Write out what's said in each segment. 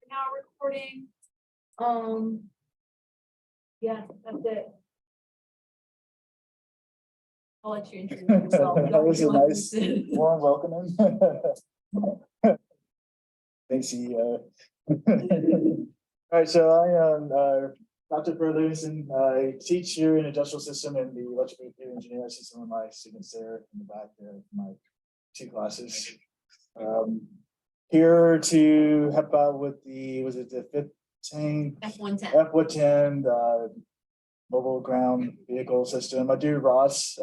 Now recording. Yeah, that's it. I'll let you introduce yourself. That was a nice warm welcoming. Thanks, CEO. All right, so I am Dr. Livingston. I teach here in industrial system and the electrical engineering. I see some of my students there in the back there, my 2 classes. Here to help out with the, was it the 15? F110. F110 mobile ground vehicle system. I do ROS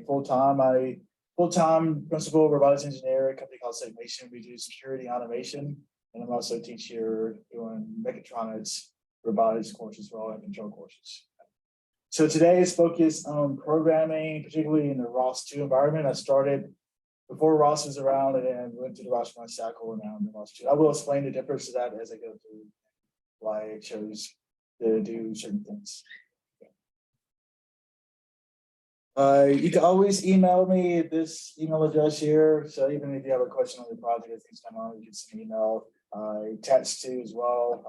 full-time principal robotics engineer at a company called Segmation. We do security automation, and I'm also teach here doing mechatronics, robotics courses as well, and control courses. So today is focused on programming, particularly in the ROS2 environment. I started before ROS was around, and then went to the ROS cycle around the ROS2. I will explain the difference of that as I go through why I chose to do certain things. You can always email me at this email address here. So even if you have a question on the project, or things come on, you can send an email. Text to as well.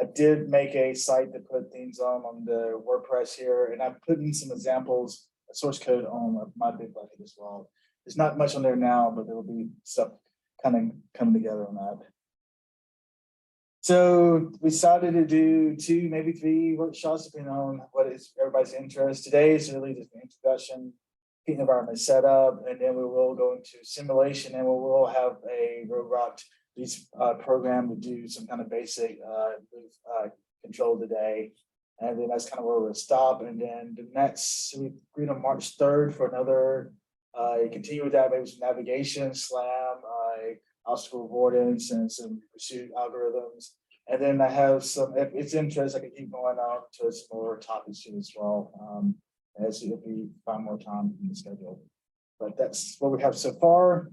I did make a site to put things on the WordPress here, and I'm putting some examples, source code on my big bucket as well. There's not much on there now, but there will be stuff kind of coming together on that. So we decided to do 2, maybe 3 workshops, depending on what is everybody's interest. Today is really just an introduction, get the environment set up, and then we will go into simulation, and we will have a robot program to do some kind of basic control today. And then that's kind of where we'll stop. And then the next, we agreed on March 3rd for another, continue with that, maybe some navigation, SLAM, obstacle avoidance, and some pursuit algorithms. And then I have some, if it's interest, I can keep going on to some more topics too as well, as if we find more time in the schedule. But that's what we have so far.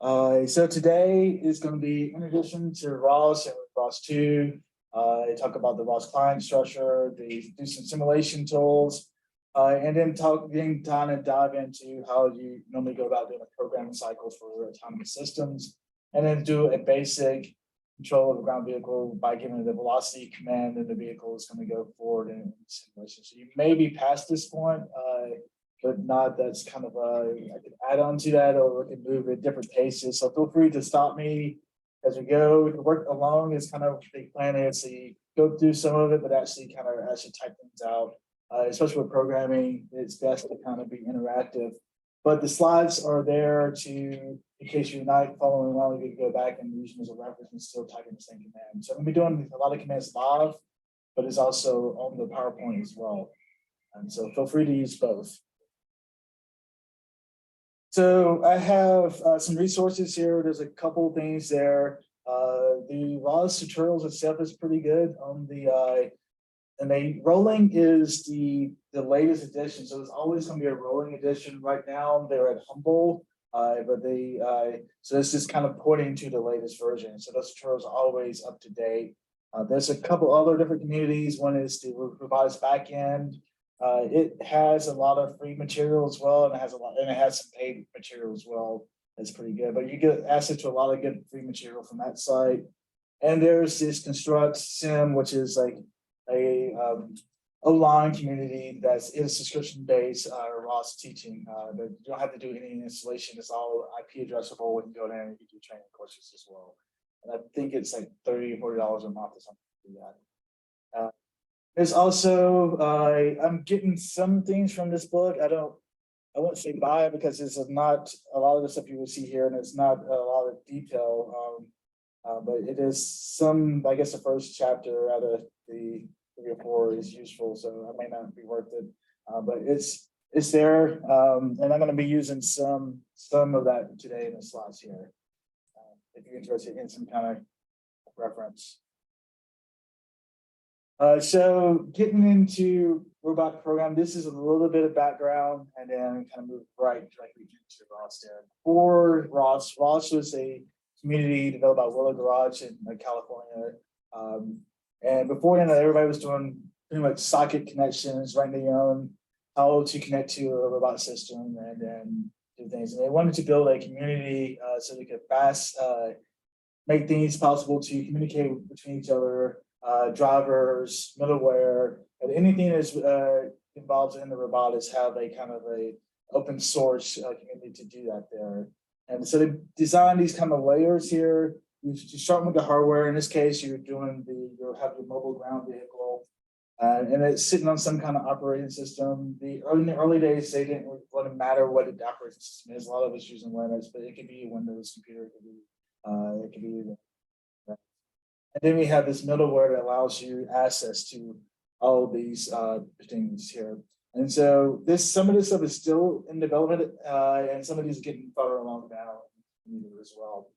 So today is going to be in addition to ROS and ROS2, talk about the ROS client structure, do some simulation tools, and then dive into how you normally go about doing a programming cycle for autonomous systems, and then do a basic control of a ground vehicle by giving the velocity command, and the vehicle is going to go forward in simulation. So you may be past this point, but not, that's kind of I can add on to that, or we can move at different paces. So feel free to stop me as we go. We can work along is kind of the plan is to go through some of it, but actually type things out. Especially with programming, it's best to kind of be interactive. But the slides are there to, in case you're not following along, you can go back and use them as a reference and still type in the same command. So I'm gonna be doing a lot of commands live, but it's also on the PowerPoint as well. And so feel free to use both. So I have some resources here. There's a couple things there. The ROS tutorials itself is pretty good on the and rolling is the latest edition. So there's always going to be a rolling edition. Right now they're at Humble, but they so this is kind of pointing to the latest version. So those tutorials are always up to date. There's a couple other different communities. One is the Robotics Backend. It has a lot of free material as well, and it has some paid material as well. That's pretty good. But you get access to a lot of good free material from that site. And there's this Construct Sim, which is like a online community that's is subscription-based ROS teaching. But you don't have to do any installation. It's all IP addressable. We can go there and you can do training courses as well. And I think it's like $30 or $40 a month or something to do that. There's also I'm getting some things from this book. I won't say buy it because it's not a lot of the stuff you will see here, and it's not a lot of detail. But it is some, I guess the first chapter out of the 3 or 4 is useful, so it may not be worth it. But it's there, and I'm going to be using some of that today in the slides here. If you're interested in some kind of reference. So getting into robot program, this is a little bit of background, and then kind of move right directly into ROS there. For ROS was a community developed by Willow Garage in California. And before then, everybody was doing pretty much socket connections, writing their own how to connect to a robot system and then do things. And they wanted to build a community so they could make things possible to communicate between each other, drivers, middleware, and anything that's involved in the robotics have a kind of a open source community to do that there. And so they designed these kind of layers here. You start with the hardware. In this case, you'll have your mobile ground vehicle, and it's sitting on some kind of operating system. In the early days, they didn't let it matter what the operating system is. A lot of us using Linux, but it could be a Windows computer, it could be. And then we have this middleware that allows you access to all of these things here. And so some of this stuff is still in development, and some of these are getting further along now as well.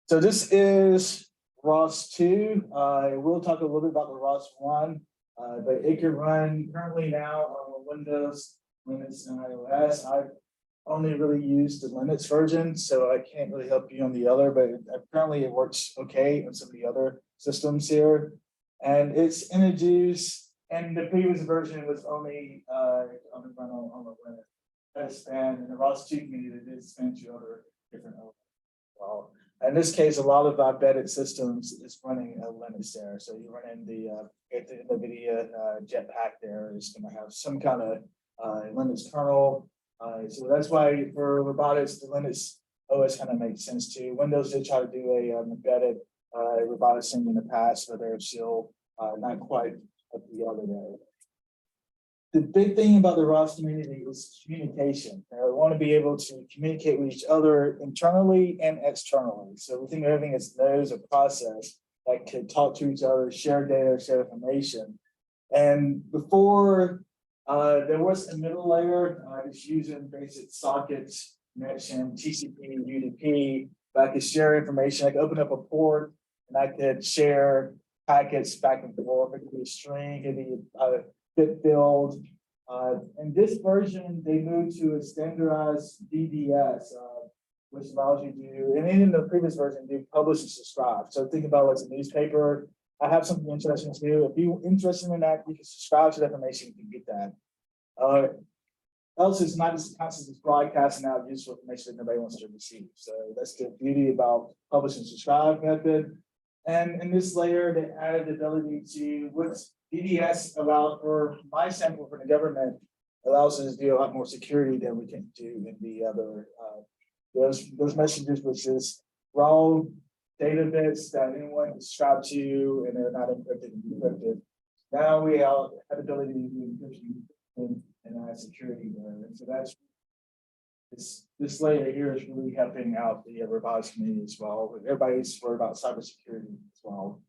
So this is ROS2. We'll talk a little bit about the ROS1, but it can run currently now on Windows, Linux, and iOS. I've only really used the Linux version, so I can't really help you on the other, but apparently it works okay on some of the other systems here. And it's introduced, and the previous version was only run on the Linux. That span in the ROS2 community, it did span to other different elements as well. In this case, a lot of embedded systems is running Linux there. So you run in the NVIDIA Jetpack there is going to have some kind of Linux kernel. So that's why for robotics, the Linux OS kind of makes sense too. Windows did try to do a embedded robotics thing in the past, but they're still not quite up the other way. The big thing about the ROS community is communication. We want to be able to communicate with each other internally and externally. So we think everything is nodes or process that could talk to each other, share data, share information. And before there was a middle layer, just using basic sockets, connection, TCP, UDP, but I could share information. I could open up a port and I could share packets back and forth. It could be a string, it could be a bit build. In this version, they moved to a standardized DDS, which allows you to do, and in the previous version, do publish and subscribe. So think about like a newspaper. I have something interesting too. If you're interested in that, you can subscribe to the information, you can get that. Else it's not just constantly broadcasting out useful information that nobody wants to receive. So that's the beauty about publish and subscribe method. And in this layer, they added the ability to, what DDS allowed for my sample for the government, allows us to do a lot more security than we can do in the other, those messages, which is raw data bits that anyone can subscribe to and they're not encrypted and decrypted. Now we have the ability to do encryption and add security there. And so that's this layer here is really helping out the robotics community as well. Everybody's worried about cybersecurity as well.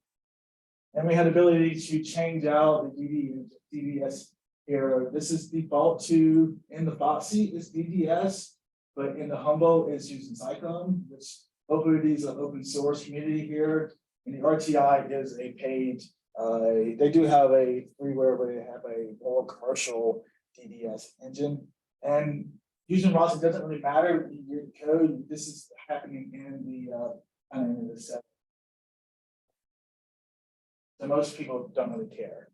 And we had the ability to change out the DDS here. This is default to, in the Foxy is DDS, but in the Humble it's using Cyclone, which hopefully these are open source community here. And the RTI is a paid, they do have a freeware where they have a more commercial DDS engine. And using ROS, it doesn't really matter in your code. This is happening in the set. So most people don't really care.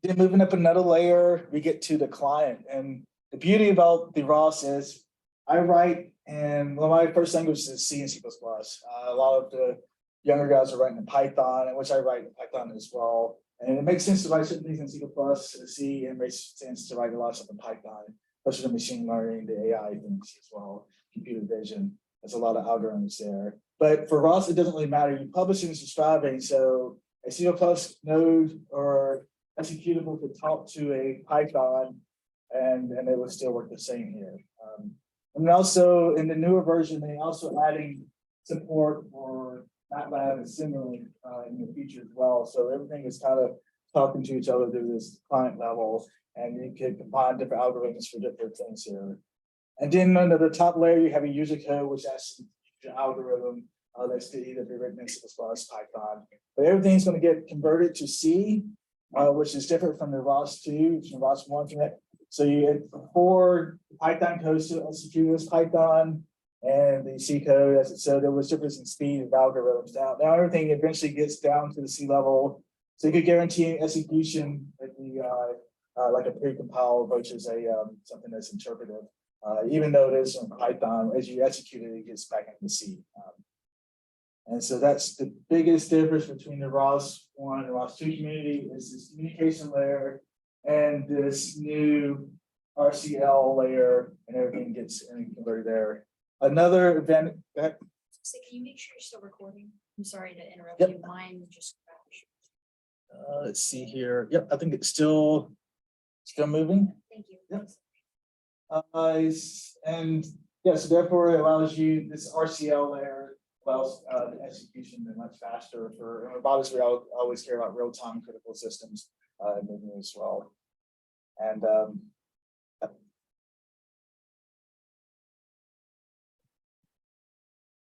Then moving up another layer, we get to the client. And the beauty about the ROS is I write, and well, my first language is C and C++. A lot of the younger guys are writing in Python, and which I write in Python as well. And it makes sense to write certain things in C++, C, and it makes sense to write a lot of stuff in Python, especially the machine learning, the AI things as well, computer vision. There's a lot of algorithms there. But for ROS, it doesn't really matter. You publish and subscribing, so a C++ node or executable could talk to a Python, and it would still work the same here. And also in the newer version, they also adding support for MATLAB and Simulink in the future as well. So everything is kind of talking to each other through this client level, and you can combine different algorithms for different things here. And then under the top layer, you have a user code, which actually the algorithm that's to either be written in C++, Python. But everything's going to get converted to C, which is different from the ROS2, from ROS1. So you before Python code to execute as Python, and the C code. So there was difference in speed of algorithms. Now everything eventually gets down to the C level. So you could guarantee execution at the like a pre-compile versus a something that's interpretive. Even though it is in Python, as you execute it, it gets back into C. And so that's the biggest difference between the ROS1 and ROS2 community is this communication layer and this new RCL layer, and everything gets converted there. Another event that. So can you make sure you're still recording? I'm sorry to interrupt Yep. you. Mine just crashed. Let's see here. Yep, I think it's still moving. Thank you. Yep. And yeah, so therefore it allows you this RCL layer allows the execution to be much faster for robotics. We always care about real-time critical systems moving as well. And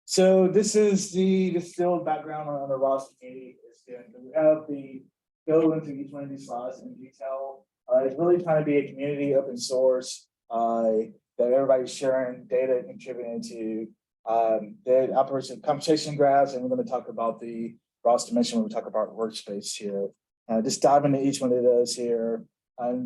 so this is the distilled background on the ROS community. We have the go into each one of these slides in detail. It's really trying to be a community open source that everybody's sharing data, contributing to the operation computation graphs, and we're going to talk about the ROS dimension when we talk about workspace here. Just dive into each one of those here.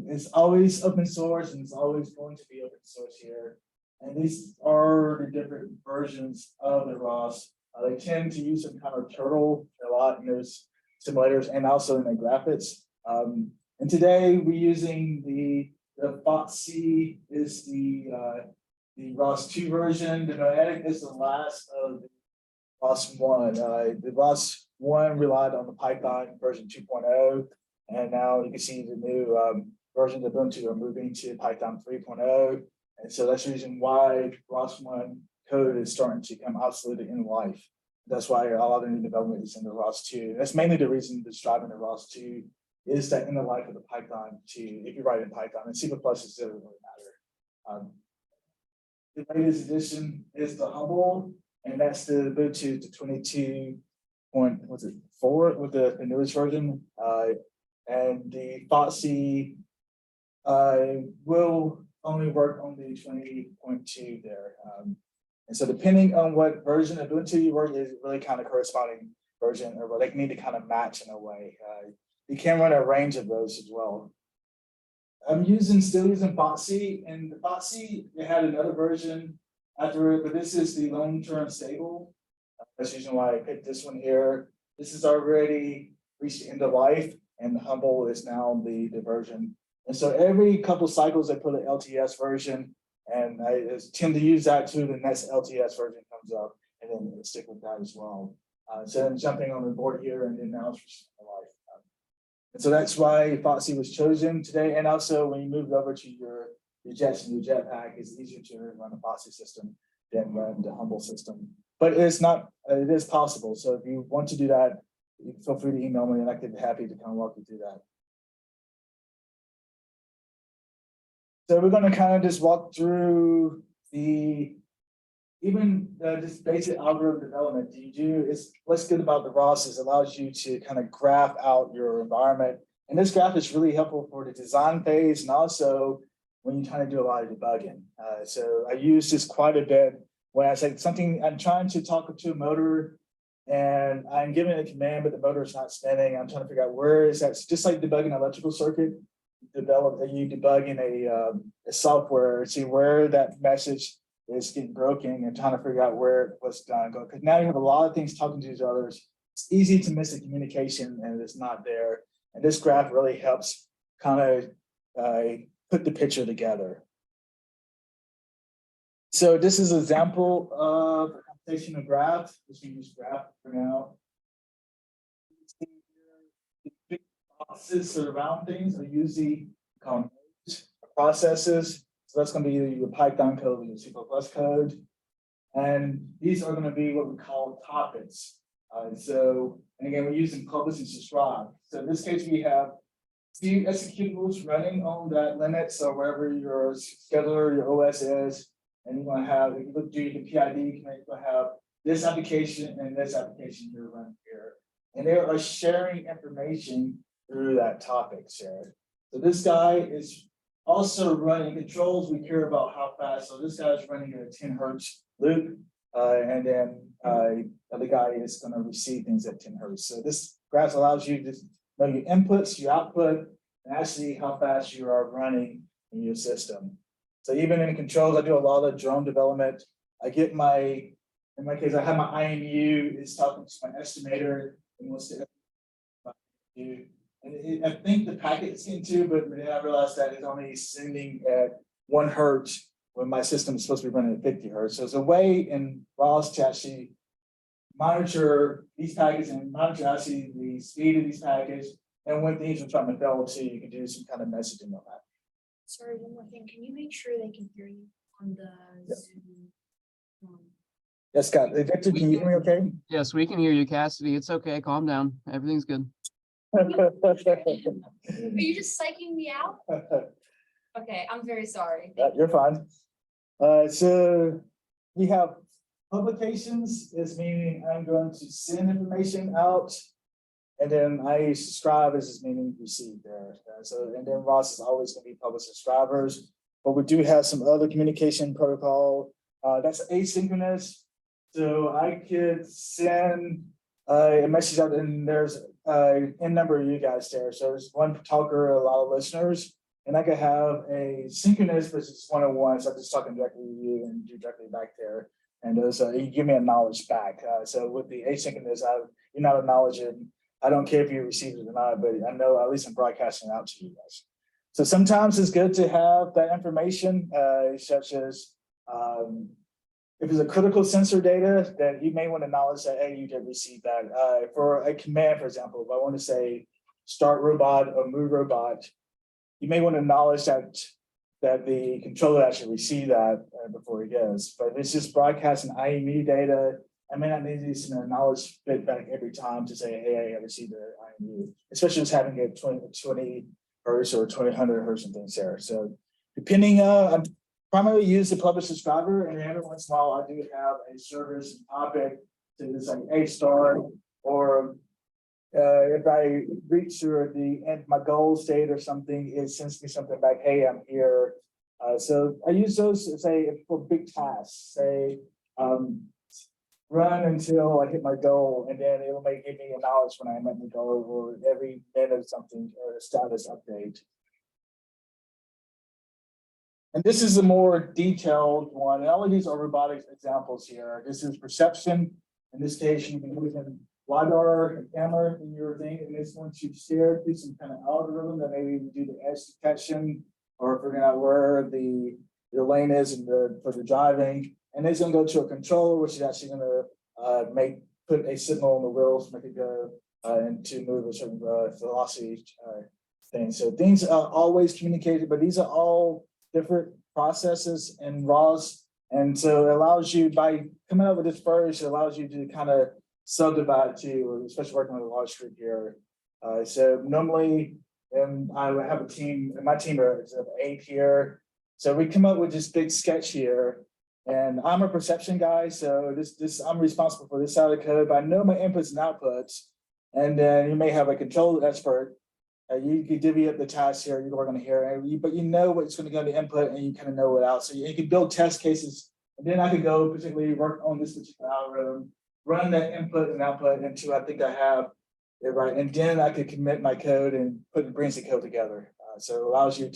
It's always open source, and it's always going to be open source here. And these are the different versions of the ROS. They tend to use some kind of turtle a lot in those simulators and also in the graphics. And today we're using the FOXC is the ROS2 version. The Noetic is the last of the ROS1. The ROS1 relied on the Python version 2.0, and now you can see the new versions of Ubuntu are moving to Python 3.0. And so that's the reason why ROS1 code is starting to become obsolete in life. That's why a lot of the new development is in the ROS2. That's mainly the reason that's driving the ROS2 is that in the life of the Python 2, if you write in Python, and C++ doesn't really matter. The latest edition is the Humble, and that's the Ubuntu to 22.4 with the newest version. And the FOXC will only work on the 20.2 there. And so depending on what version of Ubuntu you work is really kind of corresponding version, or they need to kind of match in a way. You can run a range of those as well. I'm still using FOXC, and the FOXC, they had another version after it, but this is the long-term stable. That's the reason why I picked this one here. This is already reached the end of life, and the Humble is now the version. And so every couple cycles, I put an LTS version, and I tend to use that too. The next LTS version comes up, and then stick with that as well. So I'm jumping on the board here, and then now it's reached the end of life. And so that's why FOXC was chosen today. And also, when you move over to your jets and your jetpack, it's easier to run a FOXC system than run the Humble system. But it's not, it is possible. So if you want to do that, you can feel free to email me, and I could be happy to kind of walk you through that. So we're going to kind of just walk through just basic algorithm development. What's good about the ROS is it allows you to kind of graph out your environment. And this graph is really helpful for the design phase and also when you're trying to do a lot of debugging. So I use this quite a bit when I say something, I'm trying to talk to a motor and I'm giving it a command, but the motor is not spinning. I'm trying to figure out where is that. It's just like debugging an electrical circuit. You debugging a software, see where that message is getting broken and trying to figure out where what's going to go. Because now you have a lot of things talking to each other. It's easy to miss the communication and it's not there. And this graph really helps kind of put the picture together. So this is an example of a computational graph. Let's use graph for now. The big boxes around things are usually called processes. So that's going to be either your Python code or your C++ code. And these are going to be what we call topics. And again, we're using publish and subscribe. So in this case, we have few executables running on that Linux or wherever your scheduler, your OS is. And you're going to have, if you look through the PID, you're going to have this application and this application you're running here. And they are sharing information through that topic share. So this guy is Also running controls, we care about how fast. So this guy's running a 10 hertz loop. And then the other guy is going to receive things at 10 hertz. So this graph allows you to know your inputs, your output, and actually how fast you are running in your system. So even in controls, I do a lot of drone development. I get in my case, I have my IMU, it's talking to my estimator, and wants to do. And I think the packet's into, but then I realized that it's only sending at 1 hertz when my system is supposed to be running at 50 hertz. So there's a way in ROS to actually monitor these packets and monitor actually the speed of these packets. And when things are trying to fail too, you can do some kind of messaging on that. Sorry, one more thing. Can you make sure they can hear you on the Zoom? Yes, Scott. Victor, can you hear me okay? Yes, we can hear you, Cassidy. It's okay. Calm down. Everything's good. Are you just psyching me out? Okay, I'm very sorry. You're fine. So we have publications, is meaning I'm going to send information out, and then I subscribe is meaning receive there. So and then ROS is always going to be public subscribers, but we do have some other communication protocol that's asynchronous. So I could send a message out, and there's a number of you guys there. So there's one talker, a lot of listeners. And I could have a synchronous versus one-on-one. So I'm just talking directly with you and you directly back there. And you give me a knowledge back. So with the asynchronous, you're not acknowledging. I don't care if you received it or not, but I know at least I'm broadcasting out to you guys. So sometimes it's good to have that information, such as if it's a critical sensor data, that you may want to acknowledge that, hey, you did receive that. For a command, for example, if I want to say start robot or move robot, you may want to acknowledge that the controller actually received that before it goes. But if it's just broadcasting IME data, I may not need to send a knowledge feedback every time to say, hey, I received the IME, especially just having it 20 hertz or 2000 hertz and things there. So depending, I primarily use the public subscriber, and every once in a while I do have a service and topic to just like a star, or if I reach through the end, my goal state or something, it sends me something back, hey, I'm here. So I use those to say for big tasks, say run until I hit my goal, and then it'll give me a knowledge when I'm at my goal, or every minute something, or a status update. And this is a more detailed one. And all of these are robotics examples here. This is perception. In this case, you've been using LiDAR and camera in your thing, and this once you steer through some kind of algorithm that maybe we do the edge detection or figuring out where the lane is for the driving. And it's going to go to a controller, which is actually going to put a signal on the wheels, make it go and to move a certain velocity thing. So things are always communicated, but these are all different processes in ROS. And so it allows you, by coming up with this first, it allows you to kind of subdivide too, especially working with a large group here. So normally, I would have a team, and my team is of 8 here. So we come up with this big sketch here, and I'm a perception guy. So I'm responsible for this side of the code, but I know my inputs and outputs. And then you may have a control expert. You can divvy up the tasks here, you work on here, but you know what's going to go to input, and you kind of know it out. So you can build test cases, and then I could go particularly work on this particular algorithm, run that input and output until I think I have it right, and then I could commit my code and brings the code together. So it allows you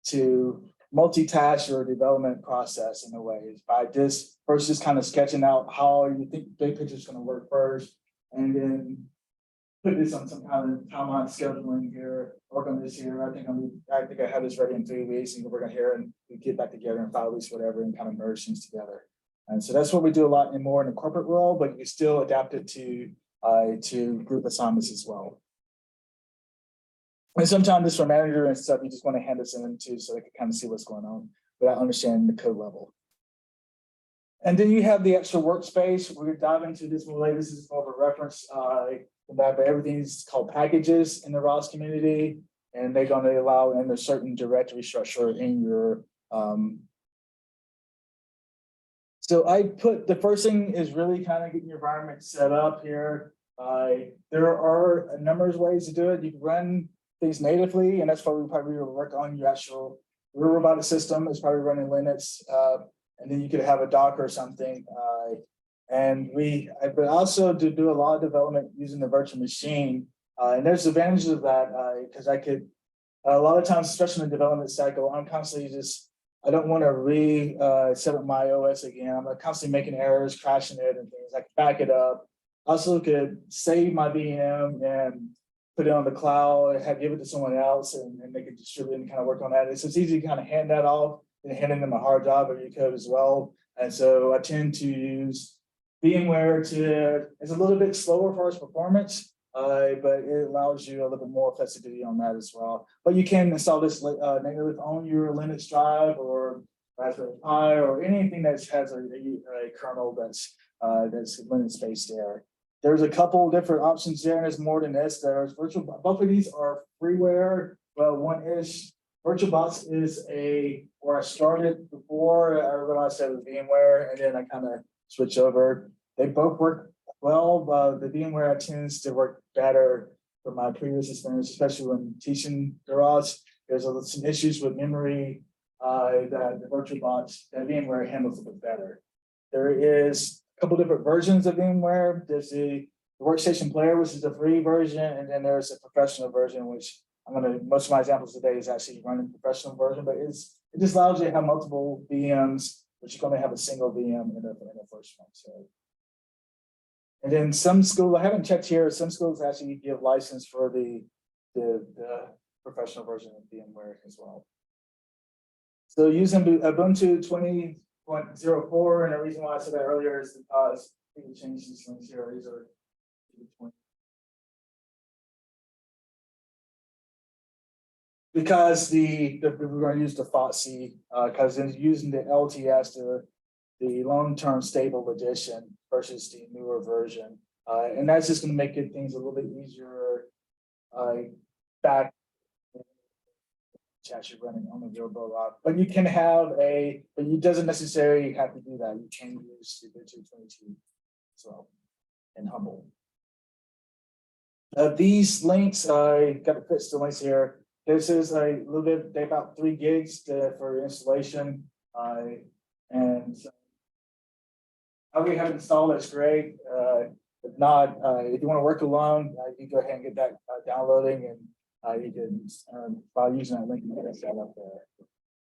to multitask your development process in a way by just first just kind of sketching out how you think the big picture is going to work first, and then put this on some kind of timeline scheduling here, work on this here. I think I have this ready in 3 weeks, and you can work on here, and we get back together in 5 weeks, whatever, and kind of merge things together. And so that's what we do a lot more in the corporate world, but you still adapt it to group assignments as well. And sometimes this for manager and stuff, you just want to hand this in too, so they can kind of see what's going on without understanding the code level. And then you have the extra workspace. We're going to dive into this more later. This is more of a reference. But everything's called packages in the ROS community, and they're going to allow in a certain directory structure in your. So I put the first thing is really kind of getting your environment set up here. There are a number of ways to do it. You can run things natively, and that's why we probably will work on your actual real robotic system. It's probably running Linux, and then you could have a Docker or something. But also do a lot of development using the virtual machine, and there's advantages of that because I could a lot of times, especially in the development cycle, I'm constantly I don't want to set up my OS again. I'm constantly making errors, crashing it and things. I can back it up. Also could save my VM and put it on the cloud, give it to someone else, and they can distribute and kind of work on that. So it's easy to kind of hand that off and hand them a hard drive of your code as well. And so I tend to use VMware it's a little bit slower for its performance, but it allows you a little bit more flexibility on that as well. But you can install this natively on your Linux drive or Raspberry Pi or anything that has a kernel that's Linux based there. There's a couple different options there, and there's more than this. There's both of these are freeware. Well, one is VirtualBox is where I started before I realized that it was VMware, and then I kind of switched over. They both work well. The VMware tends to work better from my previous experience, especially when teaching the ROS. There's some issues with memory that the VirtualBox, that VMware handles a bit better. There is a couple different versions of VMware. There's the workstation player, which is the free version, and then there's a professional version, which most of my examples today is actually running the professional version, but it just allows you to have multiple VMs, but you're going to have a single VM in the first one. So, and then some schools, I haven't checked here, some schools actually give license for the professional version of VMware as well. So using Ubuntu 20.04, and the reason why I said that earlier is because I think we changed these links here. These are 20. Because we're going to use the FOTC because it's using the LTS, the long-term stable edition versus the newer version, and that's just going to make things a little bit easier back actually running on the real robot. But you can have but it doesn't necessarily have to do that. You can use the 22 as well and Humble. These links, I got to fix the links here. This is a little bit, they're about 3 gigs for installation. And how we have it installed, that's great. If not, if you want to work alone, you can go ahead and get that downloading, and you can, by using that link, you can get that up there.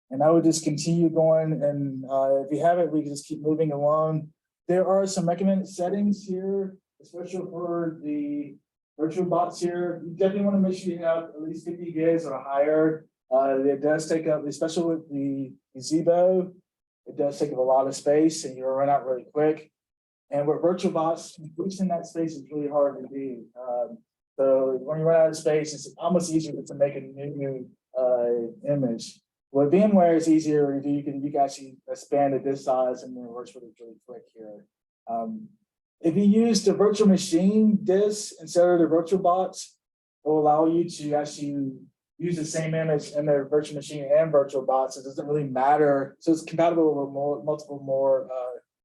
And I would just continue going, and if you have it, we can just keep moving along. There are some recommended settings here, especially for the VirtualBox here. You definitely want to make sure you have at least 50 gigs or higher. It does take up, especially with the gazebo, it does take up a lot of space, and you'll run out really quick. And with VirtualBox, reaching that space is really hard to do. So when you run out of space, it's almost easier to make a new image. With VMware, it's easier to do. You can actually expand it this size, and then it works really quick here. If you use the virtual machine disk instead of the VirtualBox, it will allow you to actually use the same image in the virtual machine and VirtualBox. It doesn't really matter. So it's compatible with multiple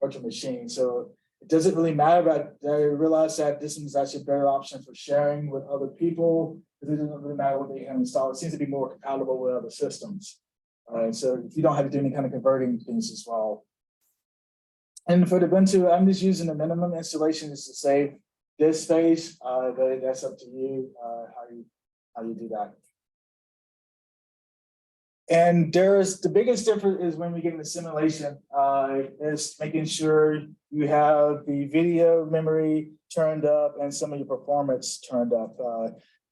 virtual machines. So it doesn't really matter, but I realized that this is actually a better option for sharing with other people. It doesn't really matter what they have installed. It seems to be more compatible with other systems. So you don't have to do any kind of converting things as well. And for the Ubuntu, I'm just using the minimum installation just to save disk space, but that's up to you how you do that. And the biggest difference is when we get into simulation, is making sure you have the video memory turned up and some of your performance turned up,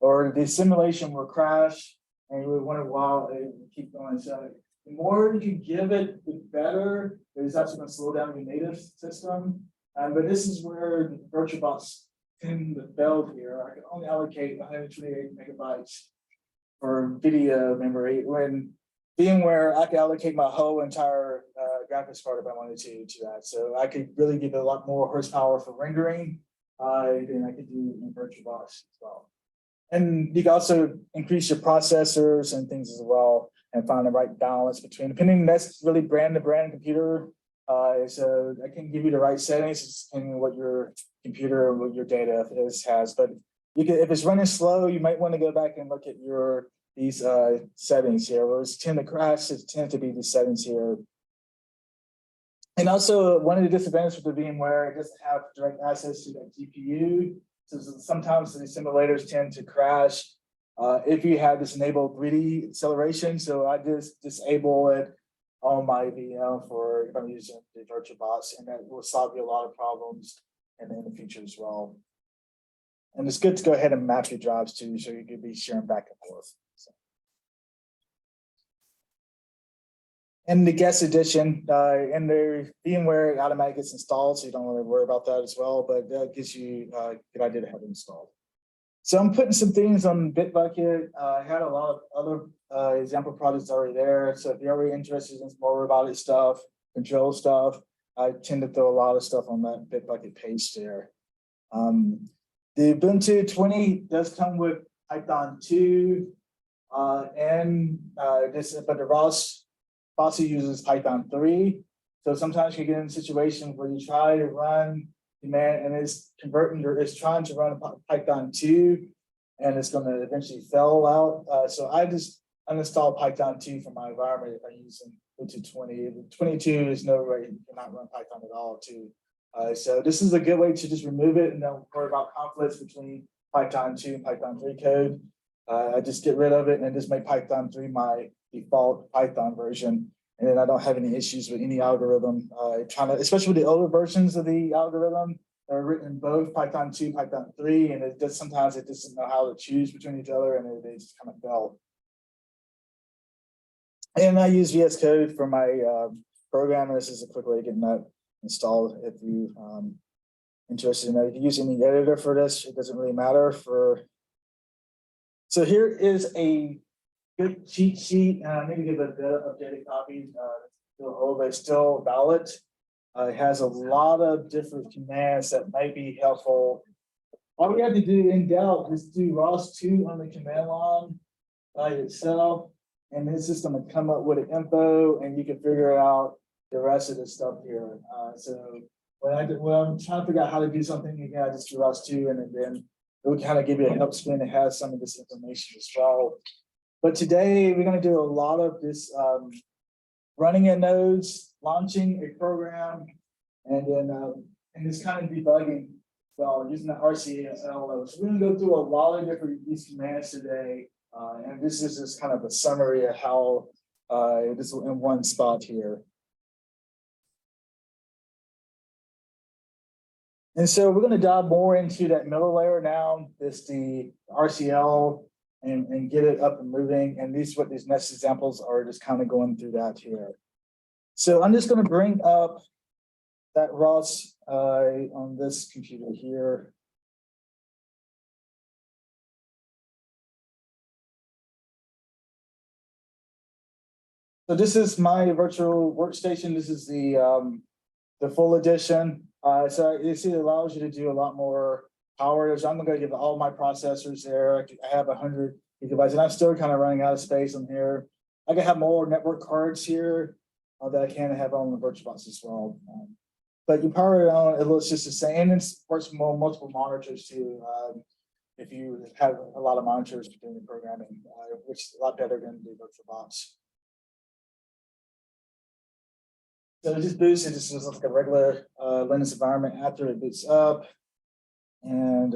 or the simulation will crash and you would wonder why it keep going. So the more you can give it, the better. It's actually going to slow down your native system. But this is where the VirtualBox in the belt here, I can only allocate 128 megabytes for video memory. When VMware, I can allocate my whole entire graphics card if I wanted to that. So I could really give it a lot more horsepower for rendering than I could do in VirtualBox as well. And you can also increase your processors and things as well, and find the right balance between, depending, that's really brand to brand computer. So I can give you the right settings depending on what your computer and what your data has. But You can, if it's running slow, you might want to go back and look at these settings here. Where it's tend to crash, it tends to be these settings here. And also one of the disadvantages with the VMware, it doesn't have direct access to that GPU. So sometimes the simulators tend to crash if you have this enabled 3D acceleration. So I just disable it on my VM for if I'm using the VirtualBox, and that will solve you a lot of problems in the future as well. And it's good to go ahead and map your drives too, so you could be sharing back and forth. So. And the guest edition, in the VMware, it automatically gets installed, so you don't want to worry about that as well, but that gives you a good idea to have it installed. So I'm putting some things on Bitbucket. I had a lot of other example projects already there. So if you're already interested in more robotic stuff, control stuff, I tend to throw a lot of stuff on that Bitbucket page there. The Ubuntu 20 does come with Python 2, but the ROS also uses Python 3. So sometimes you get in situations where you try to run command and it's converting or it's trying to run Python 2 and it's going to eventually fail out. So I just uninstall Python 2 from my environment if I use Ubuntu 20. The 22 is no way you cannot run Python at all too. So this is a good way to just remove it and don't worry about conflicts between Python 2 and Python 3 code. I just get rid of it and just make Python 3 my default Python version. And then I don't have any issues with any algorithm. Especially with the older versions of the algorithm, they're written in both Python 2, Python 3, and it does sometimes it doesn't know how to choose between each other, and they just kind of fail. And I use VS Code for my program. This is a quick way of getting that installed. If you interested in that, if you use any editor for this, it doesn't really matter. So here is a good cheat sheet. I need to give a bit of updated copy. It's still valid. It has a lot of different commands that might be helpful. All we have to do in doubt is do ROS2 on the command line by itself, and it's just going to come up with an info, and you can figure out the rest of the stuff here. So when I'm trying to figure out how to do something, again, I just do ROS2, and then it will kind of give you a help screen that has some of this information as well. But today we're going to do a lot of this running in nodes, launching a program, and then and this kind of debugging. Well, using the RCL. So we're going to go through a lot of different these commands today, and this is just kind of a summary of how this is in one spot here. And so we're going to dive more into that middle layer now. This the RCL. And get it up and moving. And what these next examples are just kind of going through that here. So I'm just going to bring up that ROS on this computer here. So this is my virtual workstation. This is the full edition. So you see, it allows you to do a lot more power. So I'm going to give all my processors there. I have 100 gigabytes, and I'm still kind of running out of space on here. I can have more network cards here that I can have on the VirtualBox as well. But you power it on, it looks just the same, and it works with multiple monitors too. If you have a lot of monitors doing the programming, which is a lot better than the VirtualBox. So it just boots. It just looks like a regular Linux environment after it boots up. And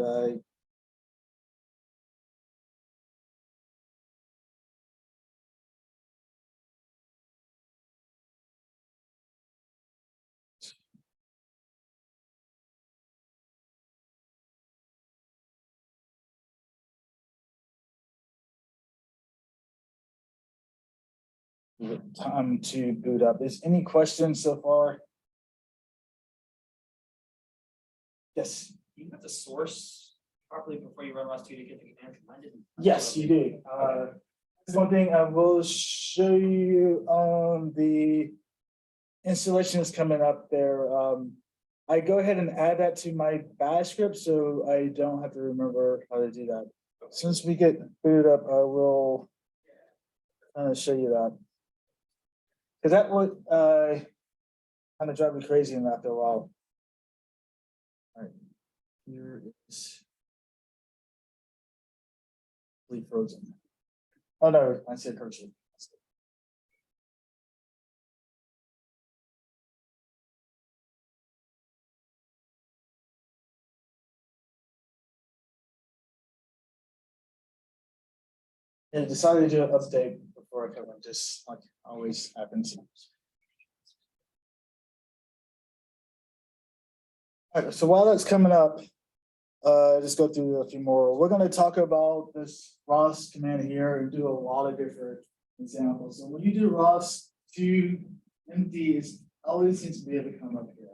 time to boot up. Is any questions so far? Yes. You have to source properly before you run ROS2 to get the command from. Yes, you do. One thing I will show you on the installation is coming up there. I go ahead and add that to my bash script so I don't have to remember how to do that. Since we get booted up, I will show you that. Because that would kind of drive me crazy after a while. All right, here is Leave frozen. Oh no, I said cursor. And I decided to do an update before I come in, just like always happens. All right, so while that's coming up, just go through a few more. We're going to talk about this ROS command here and do a lot of different examples. So when you do ROS2 empty, is always seems to be able to come up here.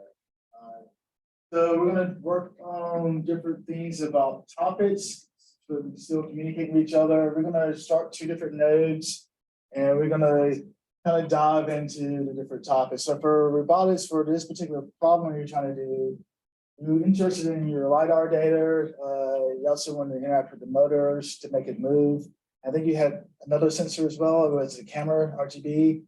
So we're going to work on different things about topics, so we can still communicate with each other. We're going to start 2 different nodes, and we're going to kind of dive into the different topics. So for robotics, for this particular problem you're trying to do, you're interested in your LiDAR data. You also want to interact with the motors to make it move. I think you had another sensor as well. It was a camera, RGB.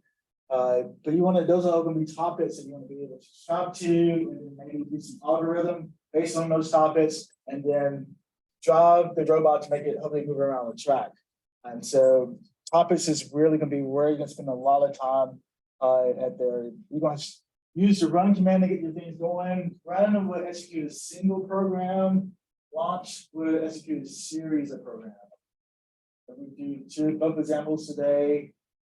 But you want to, those are all going to be topics that you want to be able to shop to, and then maybe do some algorithm based on those topics, and then drive the robot to make it hopefully move around the track. And so topics is really going to be where you're going to spend a lot of time at there. You're going to use the run command to get your things going. Run will execute a single program. Launch will execute a series of programs. And we do both examples today.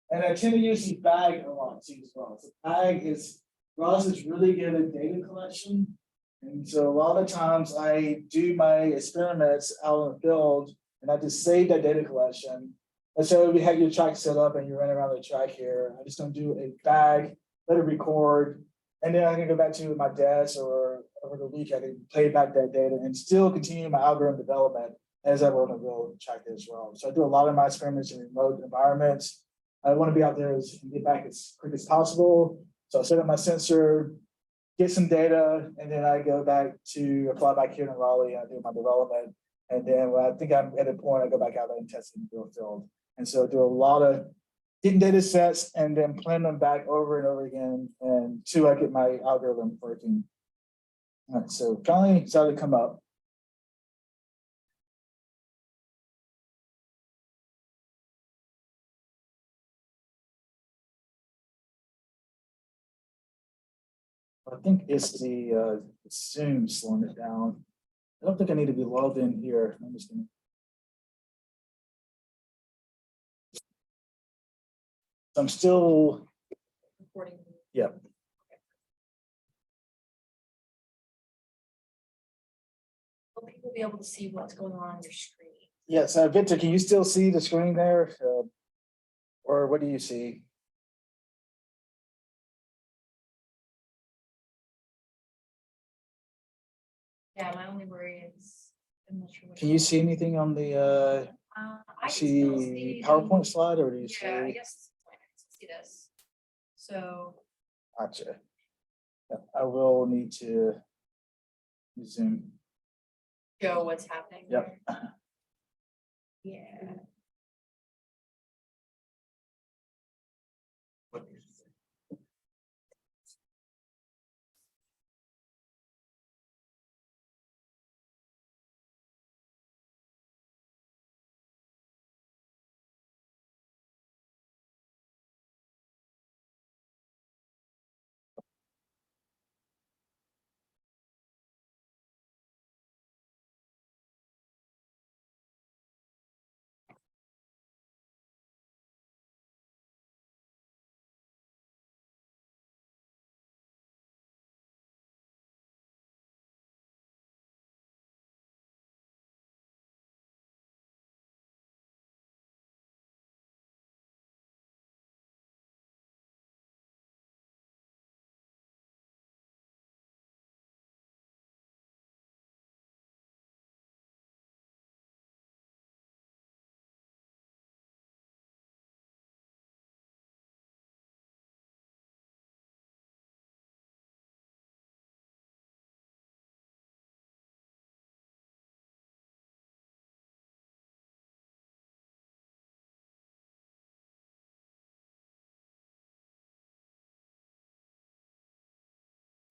And I tend to use the bag a lot too as well. So bag is, ROS is really good at data collection. And so a lot of times I do my experiments out in the field and I just save that data collection. And so we have your track set up and you're running around the track here. I just don't do a bag, let it record. And then I can go back to my desk or over the week, I can play back that data and still continue my algorithm development as I want to go track it as well. So I do a lot of my experiments in remote environments. I want to be out there and get back as quick as possible. So I set up my sensor, get some data, and then I go back to fly back here in Raleigh. I do my development. And then when I think I'm at a point, I go back out there and test it in the real field. And so do a lot of getting data sets and then playing them back over and over again until I get my algorithm working. All right, so finally started to come up. I think it's the Zoom slowing it down. I don't think I need to be logged in here. I'm just gonna. I'm still. Recording. Yep. Will people be able to see what's going on your screen? Yes, Victor, can you still see the screen there? Or what do you see? Yeah, my only worry is I'm not sure. Can you see anything on the I can see still see PowerPoint slide, or do you Yeah, I see? guess I can see this. So Gotcha. Yeah, I will need to zoom. show what's happening. Yep. there. Yeah.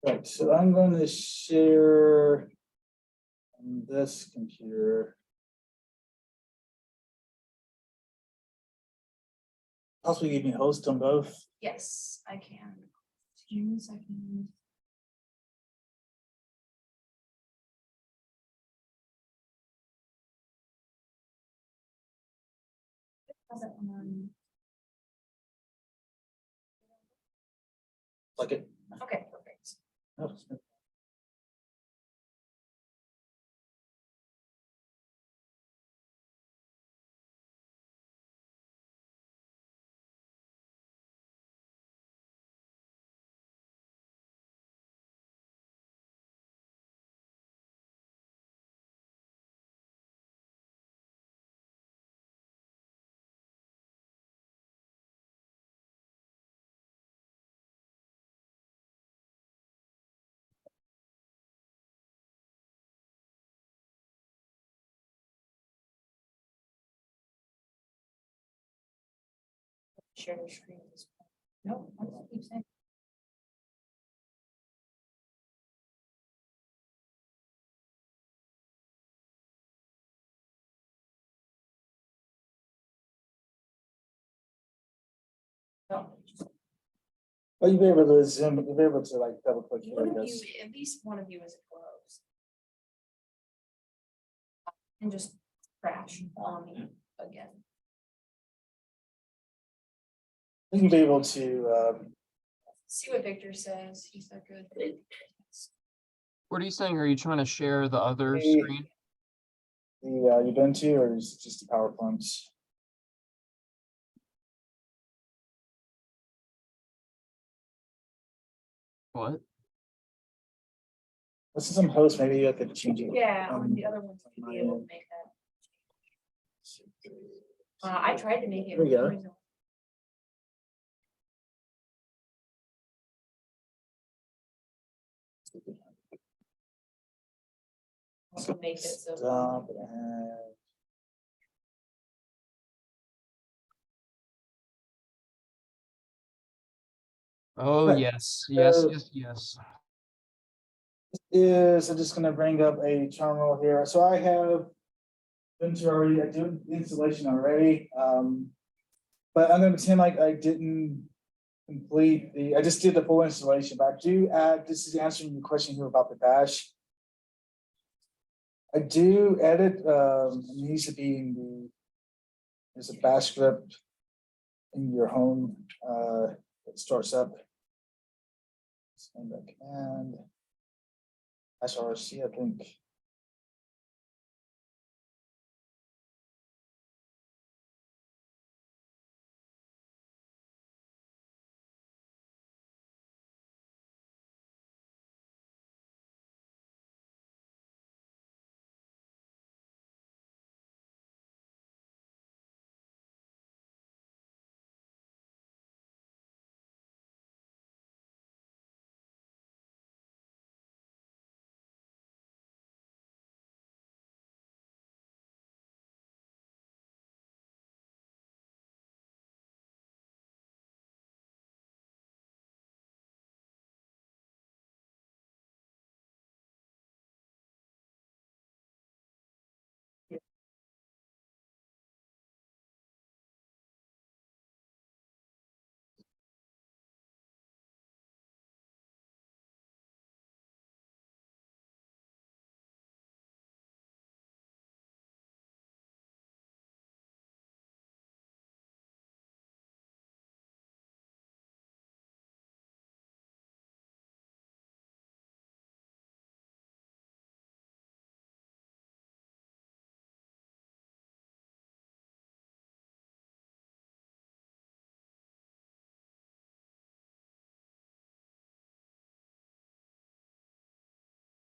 Right, so I'm going to share on this computer. possibly give me a host on both. Yes, I can. Give me a second. How's that one? Like it. Okay, perfect. Oh, Share the screen. No, I just keep saying. No, Well, you'll be able to zoom, you'll be able to like double click here, one I of you, guess. at least one of you is close. And just crash on me again. You'll be able to, See what Victor says. He's that good. What are you saying? Are you trying to share the other Hey. screen? the Ubuntu or is it just the PowerPoint? What? This is some host, maybe I could change it. Yeah, on the other ones, you'd be able to make that. I tried to make it. There we go. Also make it so. Stop and Oh, Right. yes, yes, So- yes, yes. I'm just gonna bring up a terminal here. So I have been to already, I did the installation already. But I'm gonna pretend like I didn't complete I just did the full installation, but I do add, this is answering your question here about the bash. I do edit, it needs to be in there's a bash script in your home, that starts up. And the command. SRC, I think.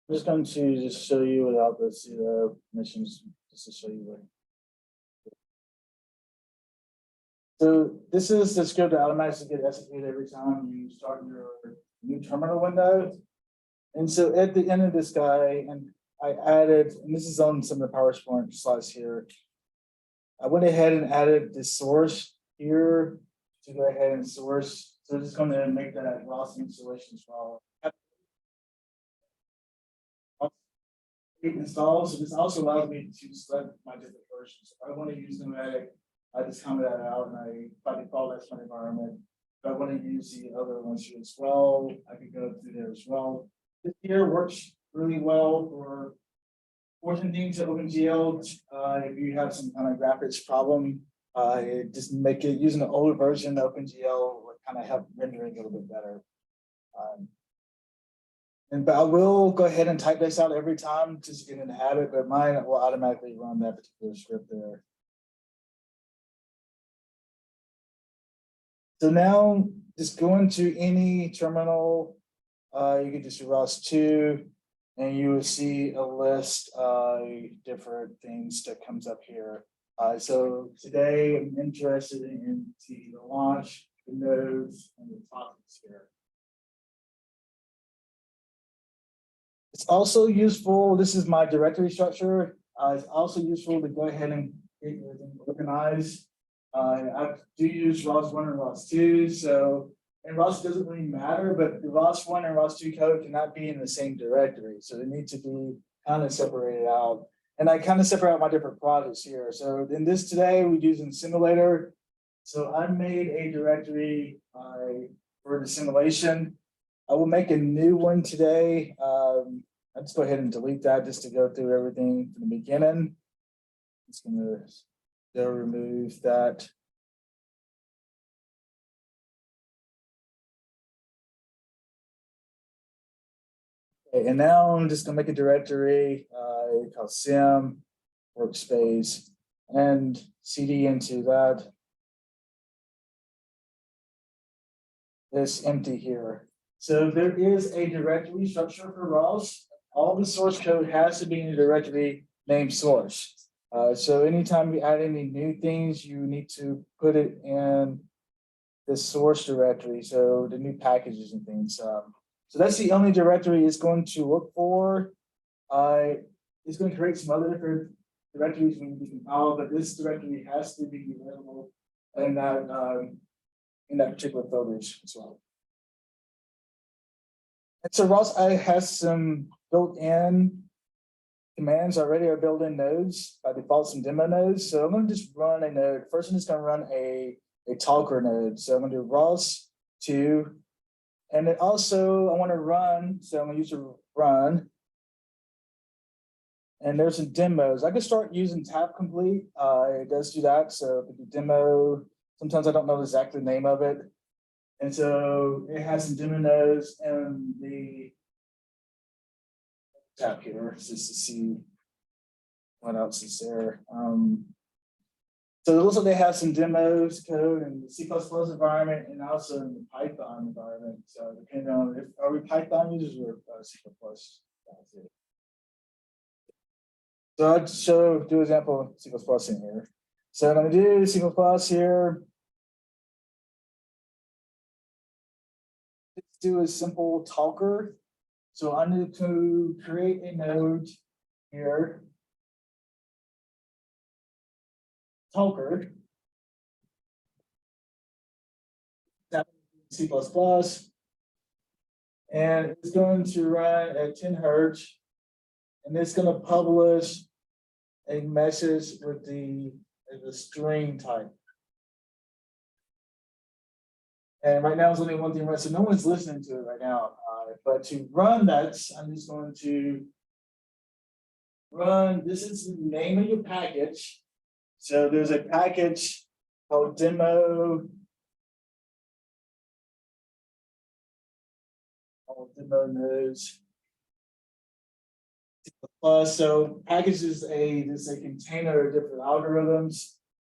I'm just going to just show you without the permissions, just to show you what. So this is the script that automatically get executed every time you start your new terminal window. And so at the end of this guy, and I added, and this is on some of the PowerPoint slides here. I went ahead and added the source here to go ahead and source. So it's going to make that ROS installation as well. Install, so this also allows me to select my different versions. If I want to use pneumatic, I just comment that out and by default, that's my environment. If I want to use the other ones here as well, I could go through there as well. This here works really well for forcing things to OpenGL. If you have some kind of graphics problem, just make it using the older version of OpenGL would kind of help rendering a little bit better. But I will go ahead and type this out every time just to get in the habit, but mine will automatically run that particular script there. So now just go into any terminal, you can just do ROS2 and you will see a list of different things that comes up here. So today I'm interested in the launch, the nodes, and the topics here. It's also useful, this is my directory structure. It's also useful to go ahead and get everything organized. I do use ROS1 and ROS2, so, and ROS doesn't really matter, but the ROS1 and ROS2 code cannot be in the same directory. So they need to be kind of separated out. And I kind of separate out my different projects here. So in this today, we're using simulator. So I made a directory for the simulation. I will make a new one today. I'll just go ahead and delete that just to go through everything from the beginning. Just gonna go remove that. Okay, and now I'm just gonna make a directory called sim workspace and cd into that. This empty here. So there is a directory structure for ROS. All the source code has to be in a directory named source. So anytime you add any new things, you need to put it in the source directory. So the new packages and things. So that's the only directory it's going to look for. It's going to create some other different directories when you compile, but this directory has to be available in that particular folders as well. And so ROS has some built-in commands already, or built-in nodes by default, some demo nodes. So I'm going to just run a node. First, I'm just going to run a talker node. So I'm going to do ROS2, and then also I want to run. So I'm going to use a run. And there's some demos. I could start using tab complete. It does do that. So the demo. Sometimes I don't know exactly the name of it. And so it has some demo nodes and the tab here just to see what else is there. So it looks like they have some demos code in the C++ environment and also in the Python environment. So depending on if are we Python users or C++. So I'd do example of C++ in here. So I'm going to do C++ here. Let's do a simple talker. So I need to create a node here. Talker. C++. And it's going to run at 10 hertz. And it's going to publish a message with the string type. And right now it's only one thing, right? So no one's listening to it right now. But to run that, I'm just going to run, this is the name of your package. So there's a package called demo. Demo nodes. So package is a container of different algorithms,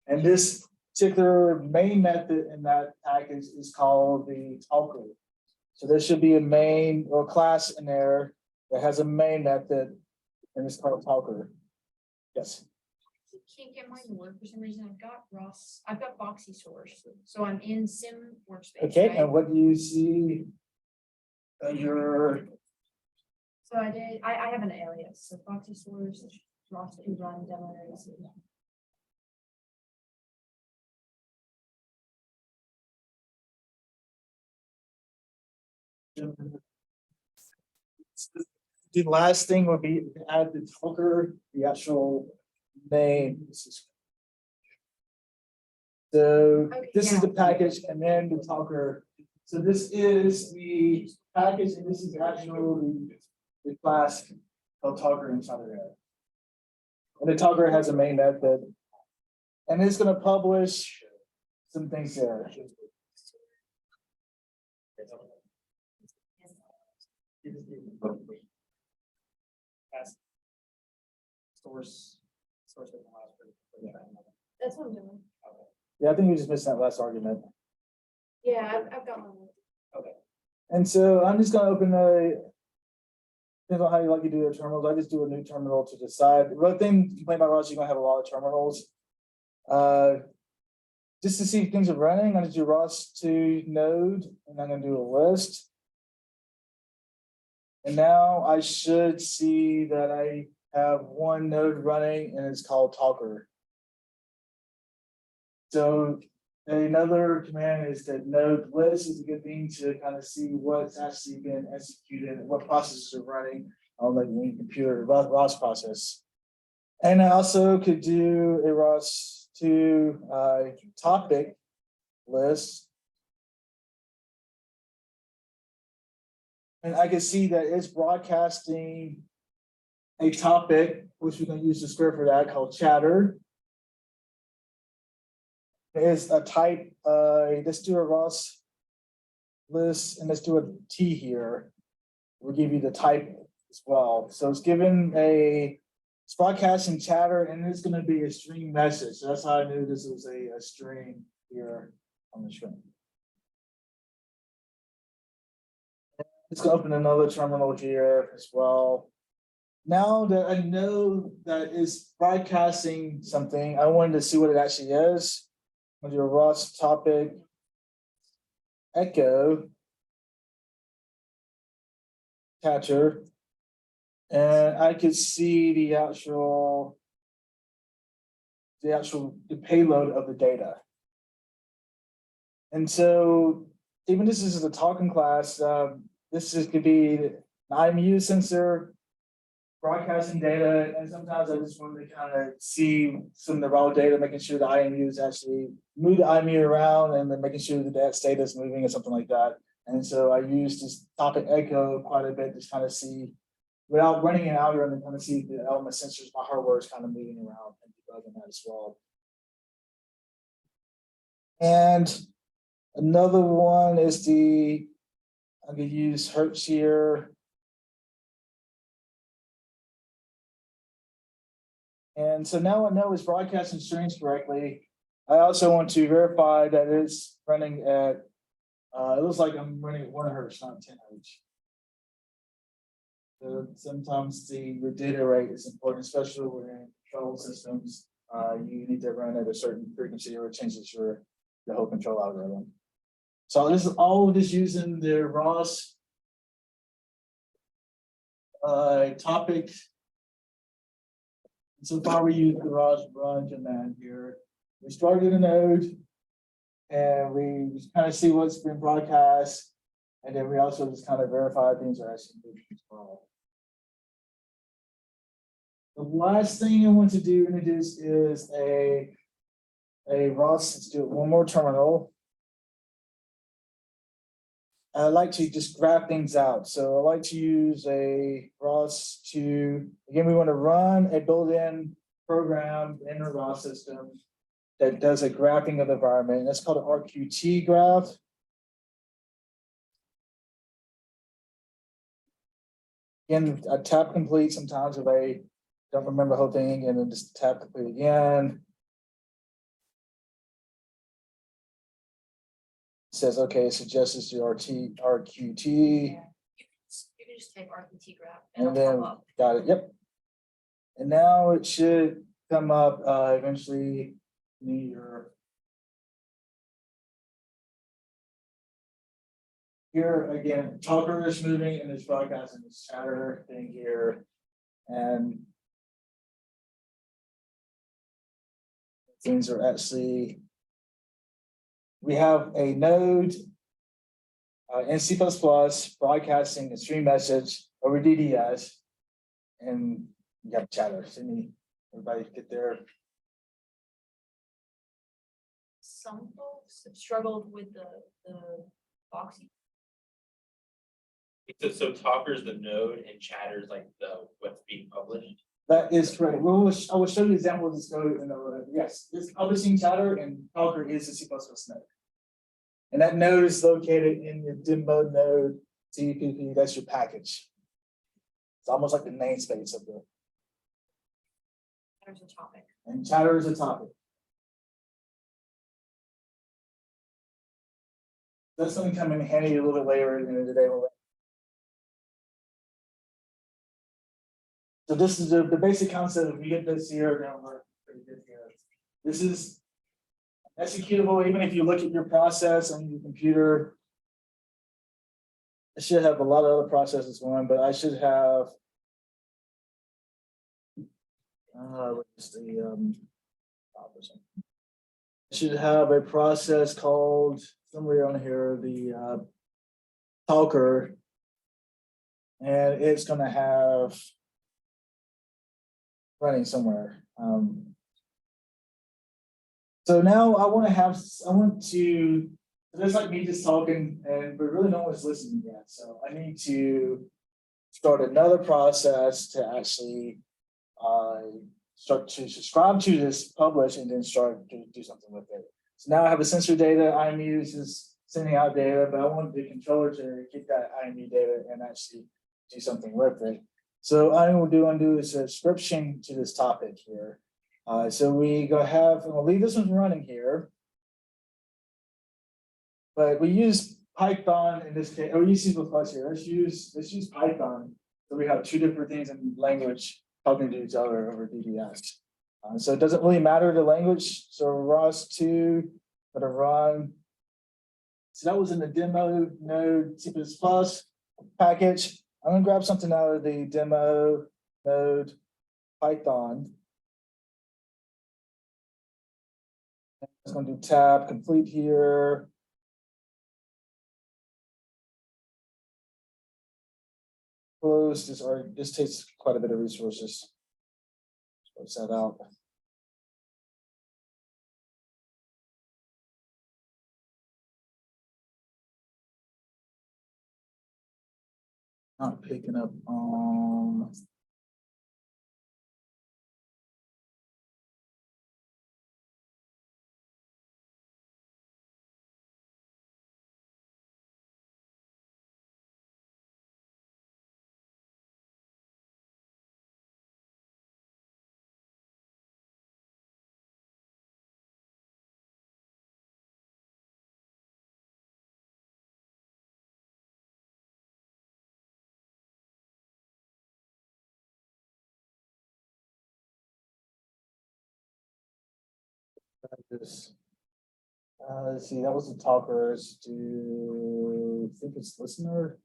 and this particular main method in that package is called the talker. So there should be a main or class in there that has a main method, and it's called talker. Yes. Can't get mine to work for some reason. I've got Boxy source, so I'm in sim workspace. Okay, right? and what do you see? So I have an alias, so Boxy source, ROS2 run demo. The last thing would be to add the talker, the actual name. This is So Okay, this is yeah. the package and then the talker. So this is the package and this is actually the class called talker inside of there. And the talker has a main method. And it's gonna publish some things there. Source doesn't allow for the time. That's what I'm doing. Yeah, I think you just missed that last argument. Yeah, I've got one. And so I'm just gonna open depends on how you like to do the terminals. I just do a new terminal to decide. One thing complain about ROS, you're gonna have a lot of terminals. Just to see if things are running, I'm gonna do ROS2 node and I'm gonna do a list. And now I should see that I have one node running and it's called talker. So another command is that node list is a good thing to kind of see what's actually been executed and what processes are running on the main computer, ROS process. And I also could do a ROS2 topic list. And I can see that it's broadcasting a topic, which we're going to use the script for that, called chatter. Is a type, let's do a ROS list and let's do a T here. We'll give you the type as well. So it's it's broadcasting chatter and it's going to be a stream message. So that's how I knew this was a string here on the screen. Let's go open another terminal here as well. Now that I know that it's broadcasting something, I wanted to see what it actually is. I'm gonna do a ROS topic echo catcher, and I could see the payload of the data. And so even this is a talking class, could be an IMU sensor broadcasting data, and sometimes I just wanted to kind of see some of the raw data, making sure the IMU is actually move the IMU around and then making sure that that state is moving or something like that. And so I used this topic echo quite a bit to kind of see, without running an algorithm, kind of see if the element sensors, my hardware is kind of moving around and debugging that as well. And another one is I could use Hertz here. And so now I know it's broadcasting strings correctly. I also want to verify that it's running at, it looks like I'm running at 1 Hertz, not 10 Hertz. So sometimes the data rate is important, especially when in control systems. You need to run at a certain frequency or it changes the whole control algorithm. So this is all just using the ROS topic. So far we use the ROS run command here. We started a node and we just kind of see what's been broadcast. And then we also just kind of verify things are actually moving as well. The last thing I want to do introduce is a ROS. Let's do it one more terminal. I like to just graph things out. So I like to use a ROS2. Again, we want to run a built-in program in a ROS system that does a graphing of the environment. That's called an RQT graph. Again, I tab complete sometimes if I don't remember the whole thing, and then just tab complete again. Says, okay, suggests the RQT. You can just type RQT graph and And it'll then, pop up. got it, yep. And now it should come up eventually near here again, talker is moving and it's broadcasting this chatter thing here. And things are actually, we have a node in C++ broadcasting a stream message over DDS, and you have chatter. So everybody get there. some folks have struggled with the boxy. So Talker's the node and Chatter's like the what's being published. That is correct. I will show you examples of this code in the, yes, this publishing chatter and Talker is a C++ node. And that node is located in your demo node TPP, that's your package. It's almost like the namespace of the, There's a topic. and chatter is a topic. That's going to come in handy a little bit later in the day. So this is the basic concept. If we get this here, then we're pretty good here. This is executable, even if you look at your process on your computer. It should have a lot of other processes going, but I should have. What's the I should have a process called somewhere on here, the Talker, and it's going to have running somewhere. So now I want to, there's like me just talking but really no one's listening yet. So I need to start another process to actually start to subscribe to this publish and then start to do something with it. So now I have a sensor data, IMU is just sending out data, but I want the controller to get that IMU data and actually do something with it. So I will do is a subscription to this topic here. So we we'll leave this one running here. But we use Python in this case, or we use C++ here. Let's use Python. So we have two different things in language talking to each other over DBS. So it doesn't really matter the language. So ROS2, gonna run. So that was in the demo node C++ package. I'm gonna grab something out of the demo node Python. I'm just gonna do tab complete here. Close this, or this takes quite a bit of resources. Close that out. Not picking up on. Let's see, that was the talkers. Do I think it's listener?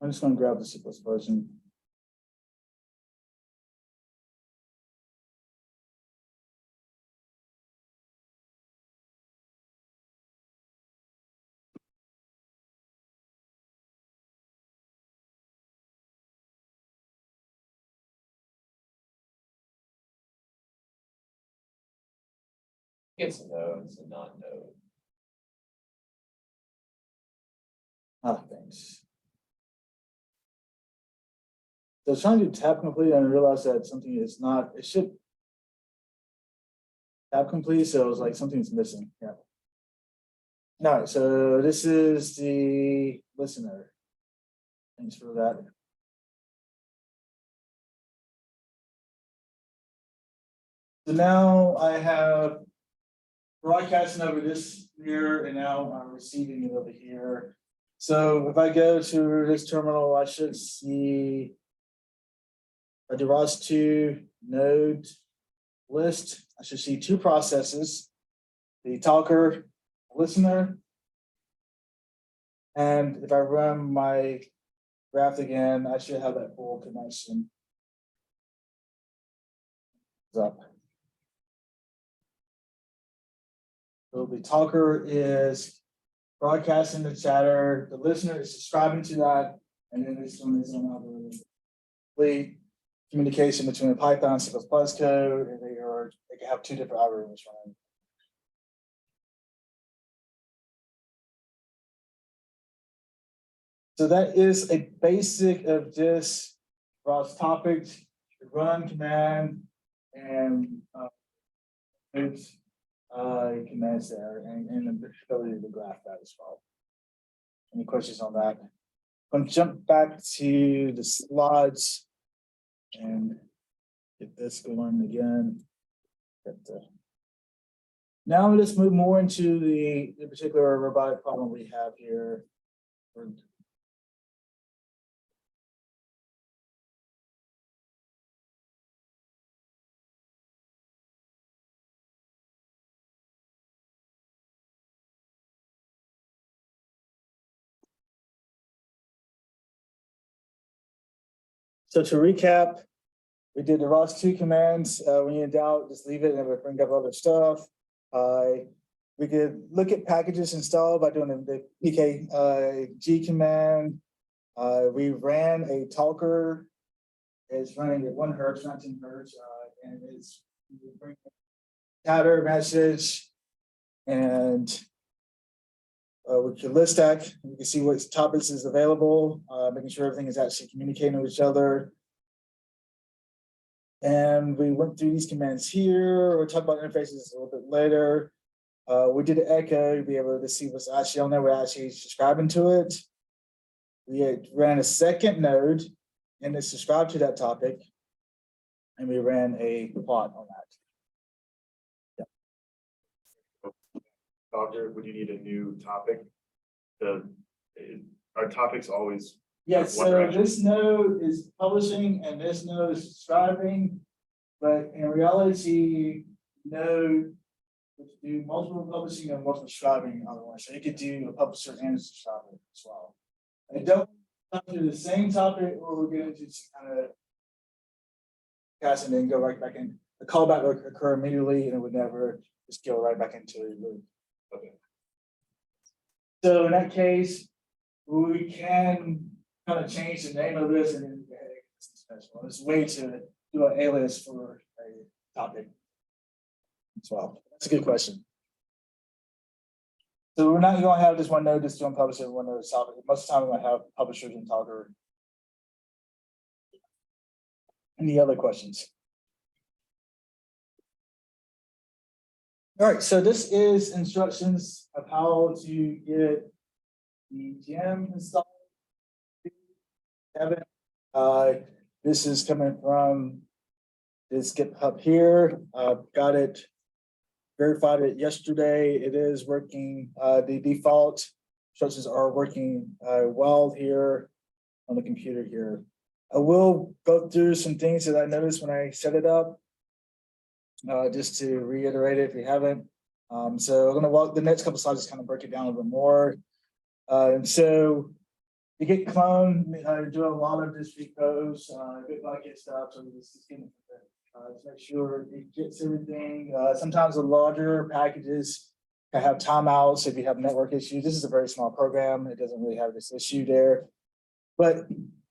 I'm just going to grab the C++ version. It's a node, it's a non-node. Ah, thanks. So I was trying to do tab complete and I realized that something is not, it should tab complete, so it was like something's missing. Yeah. All right, so this is the listener. Thanks for that. So now I have broadcasting over this here, and now I'm receiving it over here. So if I go to this terminal, I should see a ROS2 node list. I should see two processes, the talker, listener. And if I run my graph again, I should have that full connection. Up. So the talker is broadcasting the chatter, the listener is subscribing to that, and then this one is another complete communication between a Python C++ code, and they can have two different algorithms running. So that is a basic of this ROS topic, run command, and commands there, and the ability to graph that as well. Any questions on that? I'm going to jump back to the slides and get this going again. Now let's move more into the particular robotic problem we have here. So to recap, we did the ROS2 commands. When you're in doubt, just leave it and it will bring up other stuff. We could look at packages installed by doing the pkg command. We ran a talker. It's running at 1 hertz, 19 hertz, and it's bringing chatter message, and with your list stack, you can see what topics is available, making sure everything is actually communicating with each other. And we went through these commands here. We'll talk about interfaces a little bit later. We did an echo to be able to see what's actually on there. We're actually subscribing to it. We ran a second node and it subscribed to that topic. And we ran a plot on that. Object, would you need a new topic? Our topics always. Yes, one so direction. this node is publishing and this node is subscribing, but in reality, node would do multiple publishing and multiple subscribing otherwise. So you could do a publisher and a subscriber as well. I don't come to the same topic, or we'll get into some kind of cast and then go right back in. The callback would occur immediately and it would never just go right back into a loop. Okay. So in that case, we can kind of change the name of this and then it's a way to do an alias for a topic as well. That's a good question. So we're not going to have this one node just doing publisher, one node topic. Most of the time we're going to have publishers and talker. Any other questions? All right, so this is instructions of how to get the gem installed. This is coming from this GitHub here. Got it, verified it yesterday. It is working. The default instructions are working well here on the computer here. I will go through some things that I noticed when I set it up. Just to reiterate it if you haven't. So I'm going to walk the next couple of slides, just kind of break it down a little bit more. And so to get clone, do a lot of this repos, bit bucket stuff. So just to make sure it gets everything. Sometimes the larger packages can have timeouts if you have network issues. This is a very small program. It doesn't really have this issue there. But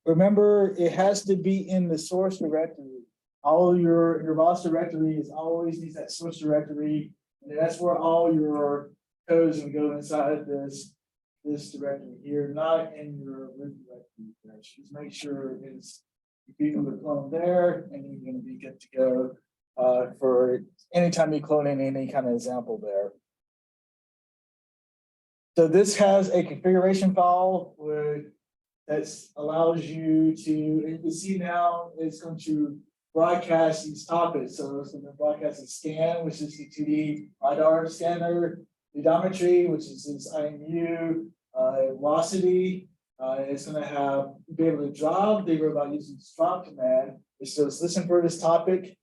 remember, it has to be in the source directory. All your ROS directory is always needs that source directory, and that's where all your codes will go inside this directory here, not in your root directory. Just make sure it's you can clone there, and you're going to be good to go for anytime you clone in any kind of example there. So this has a configuration file that allows you to, and you can see now it's going to broadcast these topics. So it's going to broadcast a scan, which is the 2D LiDAR scanner, odometry, which is this IMU, velocity. It's going to have be able to drive the robot using this drop command. It says listen for this topic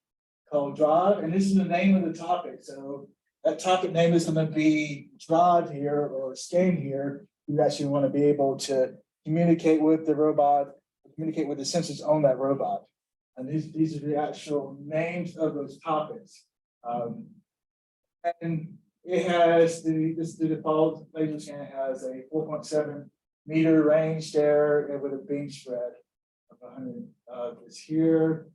called drive, and this is the name of the topic. So that topic name is going to be drive here or scan here. You actually want to be able to communicate with the robot, communicate with the sensors on that robot. And these are the actual names of those topics. And it has the default laser scan has a 4.7 meter range there and with a beam spread of 100. This here.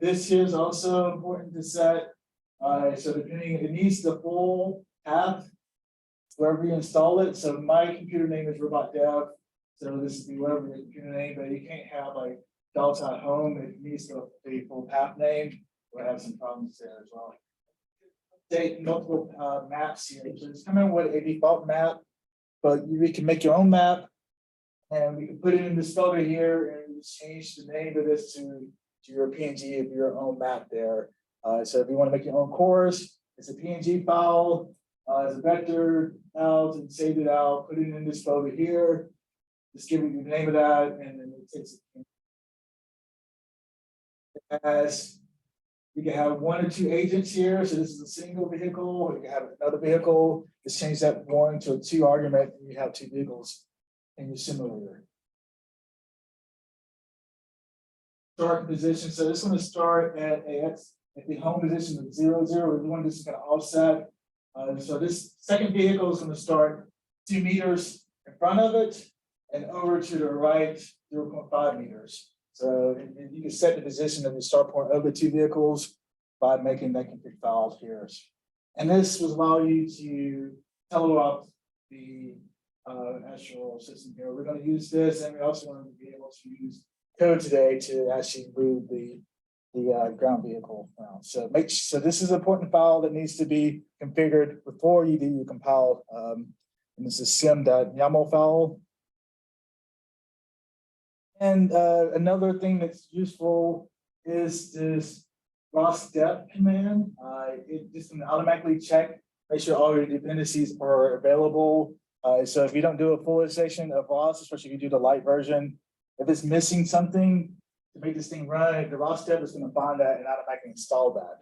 This here is also important to set. So depending, it needs the full path wherever you install it. So my computer name is Robot Dev. So this is the whatever your computer name, but you can't have like Delta Home. It needs the full path name. We'll have some problems there as well. Take multiple maps here. So it's coming with a default map, but we can make your own map, and we can put it in this folder here and change the name of this to your PNG of your own map there. So if you want to make your own course, it's a PNG file, as a vector out and save it out, put it in this folder here. Just give it the name of that, and then it takes it. As you can have 1 or 2 agents here. So this is a single vehicle. You can have another vehicle. Just change that 1 to a 2 argument, and you have 2 vehicles in your simulator. Start position. So this one is start at the home position of 0, 0. We're doing this is going to offset. So this second vehicle is going to start 2 meters in front of it and over to the right 0.5 meters. So you can set the position of the start point of the 2 vehicles by making that config file here. And this will allow you to teleop the actual system here. We're going to use this, and we also want to be able to use code today to actually move the ground vehicle around. So this is an important file that needs to be configured before you do your compile. And this is sim.yaml file. And another thing that's useful is this ROS2 command. It just can automatically check, make sure all your dependencies are available. So if you don't do a full installation of ROS, especially if you do the light version, if it's missing something to make this thing run, the ROS2 is going to find that and automatically install that.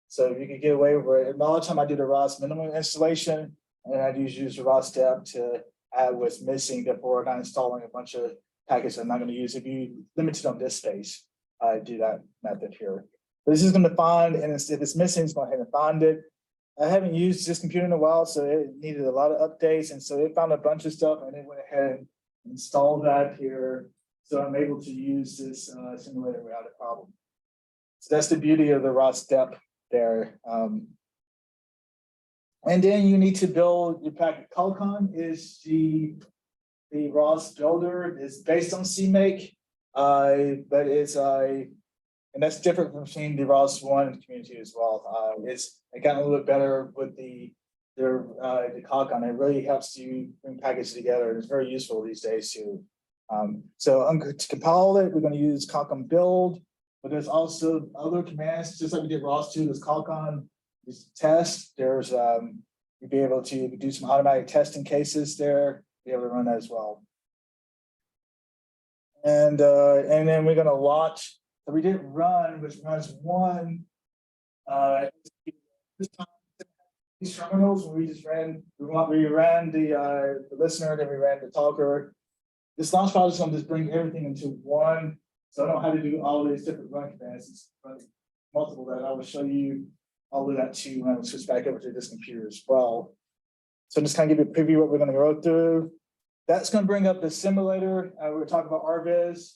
So you can get away with it. And all the time I do the ROS minimum installation, and I use the ROS2 to add what's missing before not installing a bunch of package I'm not going to use. If you limit it on disk space, I do that method here. This is going to find, and if it's missing, it's going to find it. I haven't used this computer in a while, so it needed a lot of updates, and so it found a bunch of stuff, and it went ahead and installed that here. So I'm able to use this simulator without a problem. So that's the beauty of the ROS2 there. And then you need to build your packet. Calcon is the ROS builder. Is based on CMake, but it's and that's different from seeing the ROS1 community as well. It got a little bit better with the Calcon. It really helps you bring packages together. It's very useful these days too. So to compile it, we're going to use Calcon build, but there's also other commands, just like we did ROS2. There's Calcon, there's test. There's you'll be able to do some automatic testing cases there. Be able to run that as well. And then we're going to launch. So we did run, which runs one. This time, these terminals, we just ran. We ran the listener, then we ran the talker. This launch file is going to just bring everything into one, so I don't have to do all these different run commands. It's running multiple that I will show you all of that too when I switch back over to this computer as well. So just kind of give you a preview of what we're going to go through. That's going to bring up the simulator. We're talking about RViz.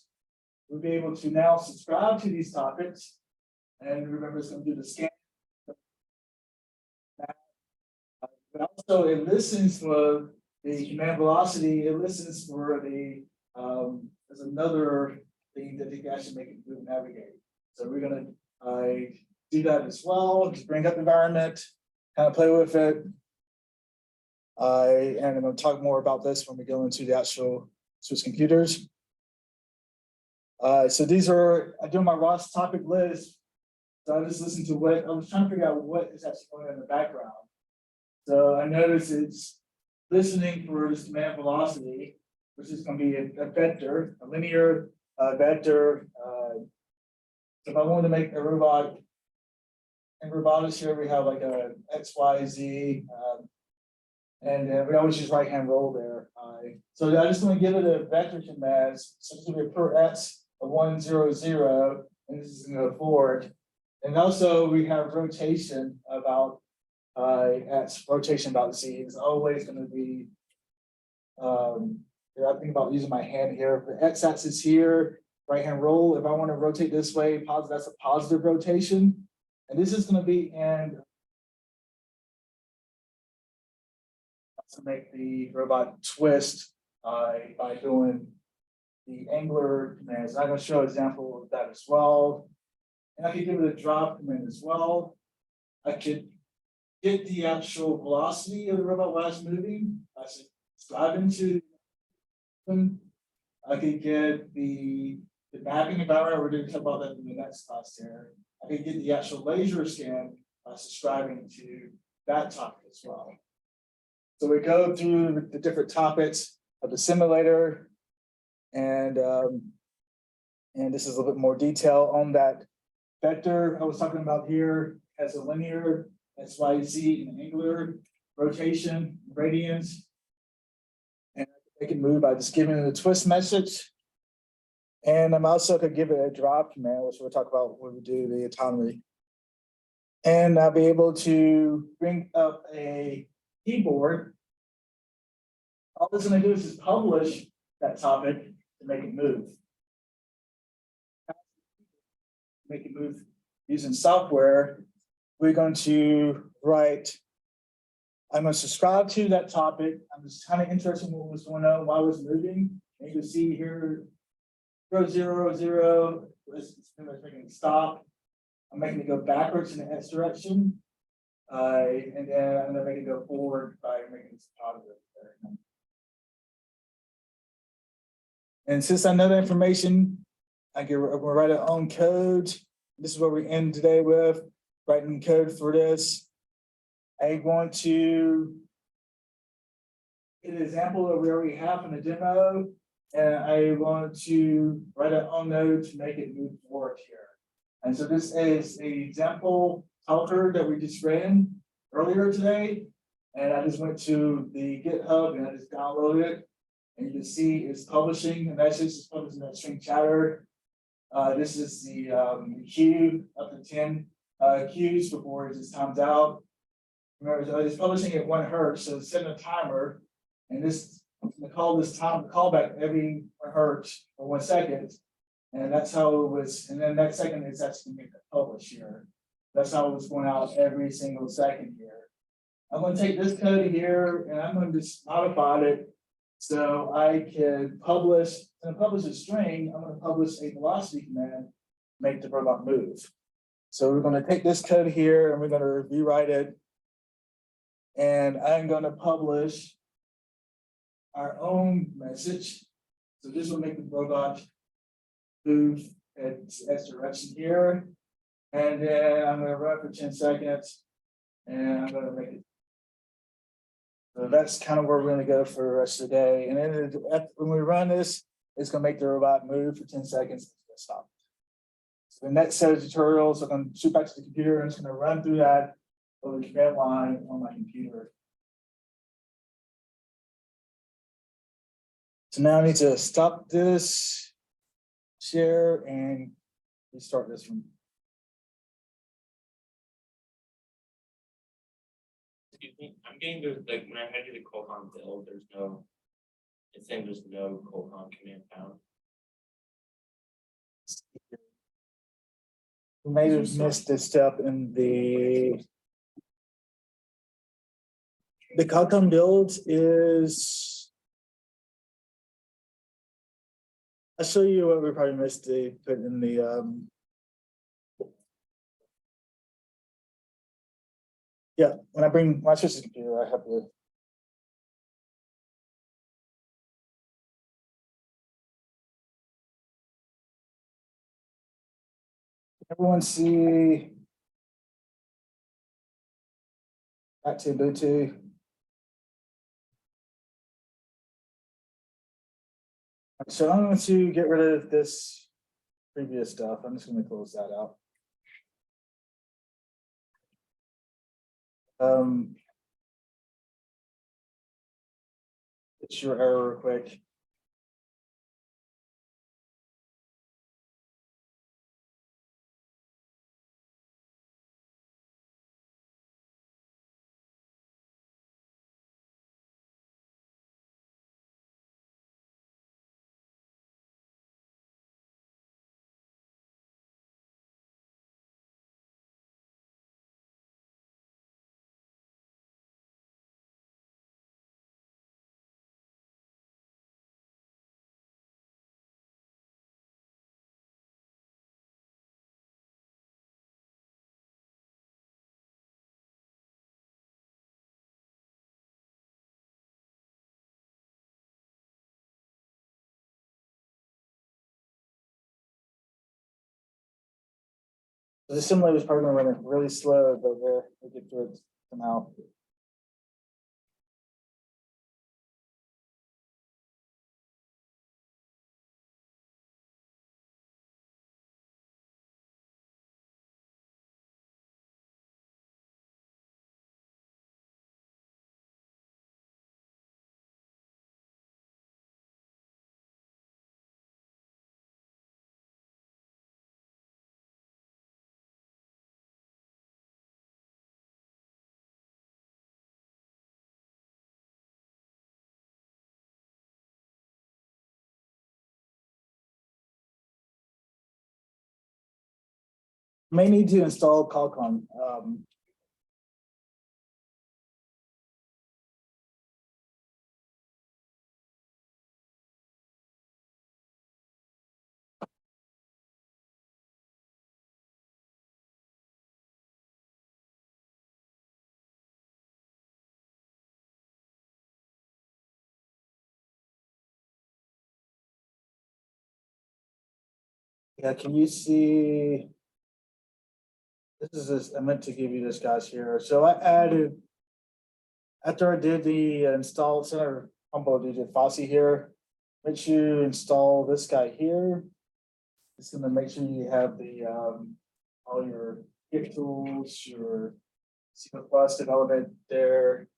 We'll be able to now subscribe to these topics. And remember, it's going to do the scan. But also, it listens for the command velocity. It listens for the, there's another thing that you can actually make it move navigate. So we're going to do that as well. Just bring up the environment, kind of play with it. And I'm going to talk more about this when we go into the actual Swiss computers. So these are, I do my ROS topic list. So I just listened to what, I was trying to figure out what is actually going on in the background. So I noticed it's listening for this command velocity, which is going to be a vector, a linear vector. So if I wanted to make a robot, in robotics here, we have like a X, Y, Z, and we always use right-hand roll there. So I just want to give it a vector command, so it's going to be per X of 1, 0, 0, and this is going to go forward. And also we have rotation about X, rotation about Z. It's always going to be, I think about using my hand here. The X-axis here, right-hand roll. If I want to rotate this way, positive, that's a positive rotation. And this is going to be in to make the robot twist by doing the angler commands. I'm going to show an example of that as well. And I could give it a drop command as well. I could get the actual velocity of the robot while it's moving. I should drive into them. I could get the mapping environment. We're going to talk about that in the next class here. I could get the actual laser scan by subscribing to that topic as well. So we go through the different topics of the simulator, and this is a little bit more detail on that vector I was talking about here. Has a linear, X, Y, Z, and angular rotation, radians, and I can move by just giving it a twist message. And I'm also could give it a drop command, which we'll talk about when we do the autonomy. And I'll be able to bring up a keyboard. All it's going to do is just publish that topic to make it move. Make it move using software. We're going to write, I'm going to subscribe to that topic. I'm just kind of interested in what was going on while I was moving. And you can see here, 0, 0, 0, it's making it stop. I'm making it go backwards in the X direction. And then I'm going to make it go forward by making it positive. And since I know that information, I can write our own code. This is what we end today with, writing code for this. I want to get an example that we already have in the demo, and I want to write our own node to make it move forward here. And so this is an example talker that we just ran earlier today. And I just went to the GitHub and I just downloaded it. And you can see it's publishing a message, it's publishing that string chatter. This is the queue up to 10 queues before it just times out. Remember, it's publishing at 1 hertz, so it's setting a timer. And this, we call this time callback every 1 hertz or 1 second. And that's how it was. And then next second, it's actually going to publish here. That's how it was going out every single second here. I'm going to take this code here and I'm going to just modify it so I can publish, and publish a string. I'm going to publish a velocity command, make the robot move. So we're going to take this code here and we're going to rewrite it. And I'm going to publish our own message. So this will make the robot move at X direction here. And then I'm going to run for 10 seconds and I'm going to make it. So that's kind of where we're going to go for the rest of the day. And then when we run this, it's going to make the robot move for 10 seconds. It's going to stop. So the next set of tutorials, I'm going to shoot back to the computer and it's going to run through that over the command line on my computer. So now I need to stop this share and restart this one. Excuse me, I'm getting the, like, when I had to do the colcon build, there's no, it's saying there's no colcon command found. We may have missed this step in the colcon build is, I'll show you what we probably missed to put in the yeah, when I switch the computer, I have to Everyone see? Back to Bluetooth. So I'm going to get rid of this previous stuff. I'm just going to close that out. It's your error real quick. The simulator is probably going to run really slow, but we'll get through it somehow. May need to install Qualcomm. Yeah, can you see? I meant to give you this guys here. So I added, after I did the install center humble digit Fossey here, make sure you install this guy here. It's gonna make sure you have the all your Git tools, your C++ development there.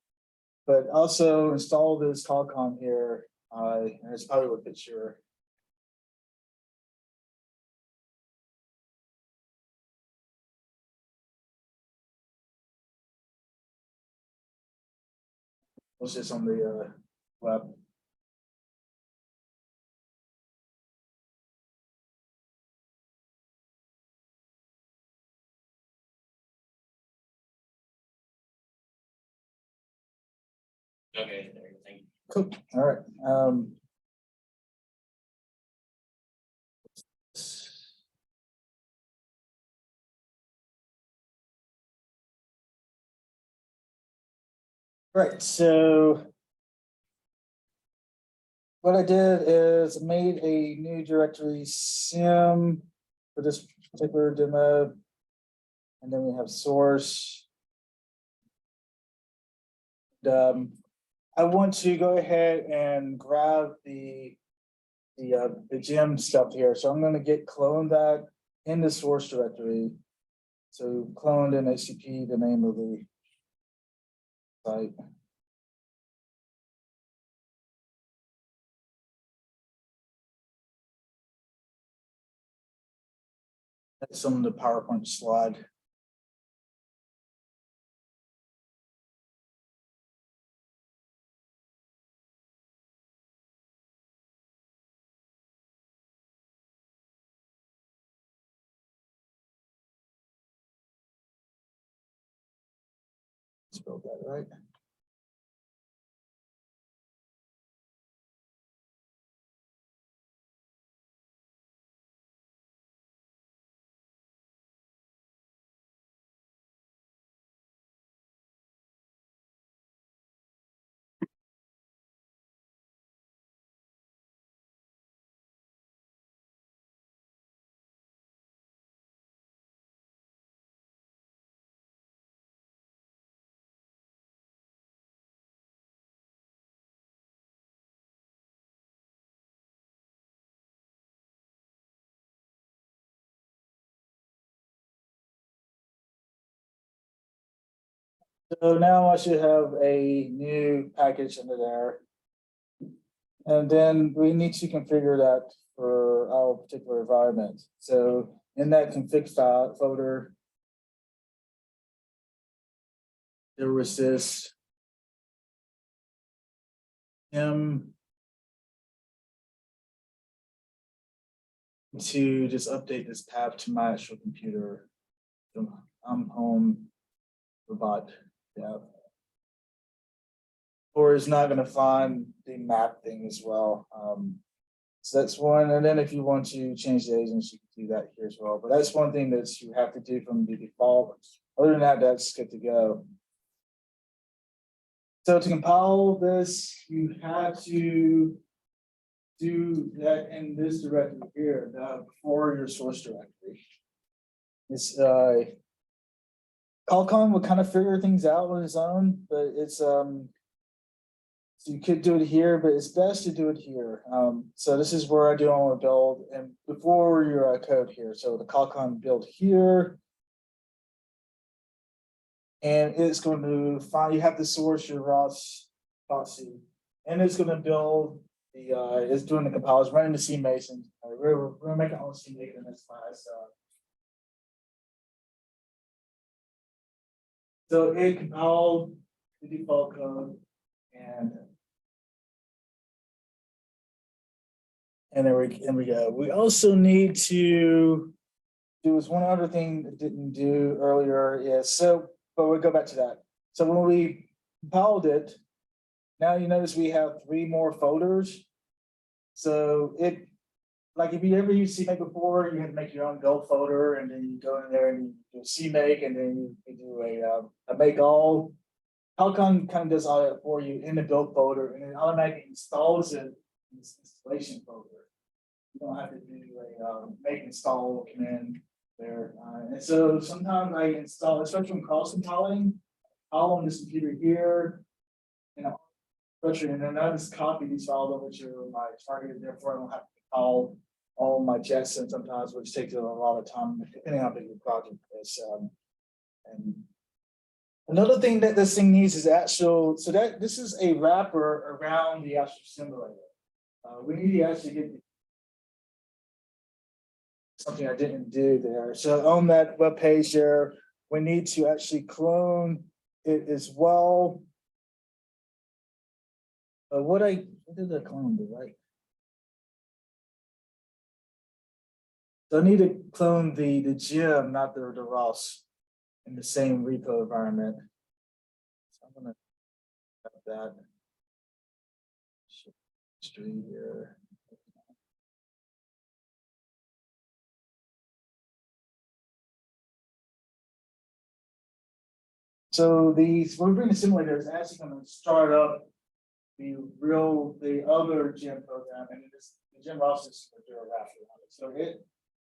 But also install this Qualcomm here, and it's probably what fits your. It's just on the web. Okay, there, thank you. Cool. All right. Right. So what I did is made a new directory sim for this particular demo. And then we have source. I want to go ahead and grab the gem stuff here. So I'm going to get clone that in the source directory. So cloned in HTTP, the name of the site. That's on the PowerPoint slide. Spelled that right. So now I should have a new package under there. And then we need to configure that for our particular environment. So in that config file folder, there was this to just update this path to my actual computer. So I'm home robot, yeah. Or is not gonna find the map thing as well. So that's one, and then if you want to change the agents, you can do that here as well. But that's one thing that you have to do from the default. Other than that, that's good to go. So to compile this, you have to do that in this directory here, before your source directory. It's Qualcomm will kind of figure things out on its own, but it's so you could do it here, but it's best to do it here. So this is where I do all my build and before your code here. So the Qualcomm build here. And it's going to find, you have to source your ROS2, and it's going to build the, it's doing the compile, it's running the CMason. We're making all CMason in this class. So it compiled the default code and there we go. We also need to do is one other thing that didn't do earlier is so, but we'll go back to that. So when we compiled it, now you notice we have 3 more folders. So it, like if you ever used CMake before, you had to make your own build folder and then you go in there and you do CMake and then you do a make all. Qualcomm kind of does all that for you in the build folder and it automatically installs it in this installation folder. You don't have to do a make install command there. And so sometimes I install, especially when cross compiling, I'll on this computer here, and then I just copy these files over to my target. Therefore, I don't have to compile all my jets and sometimes, which takes a lot of time, depending on how big the project is. And another thing that this thing needs is actual. So that this is a wrapper around the actual simulator. We need to actually get something I didn't do there. So on that web page there, we need to actually clone it as well. What did the clone do, right? So I need to clone the gem, not the ROS, in the same repo environment. So I'm gonna have that history here. So when we bring the simulator, it's actually going to start up the other gem program, and the gem ROS is going to do a wrapper on it. So it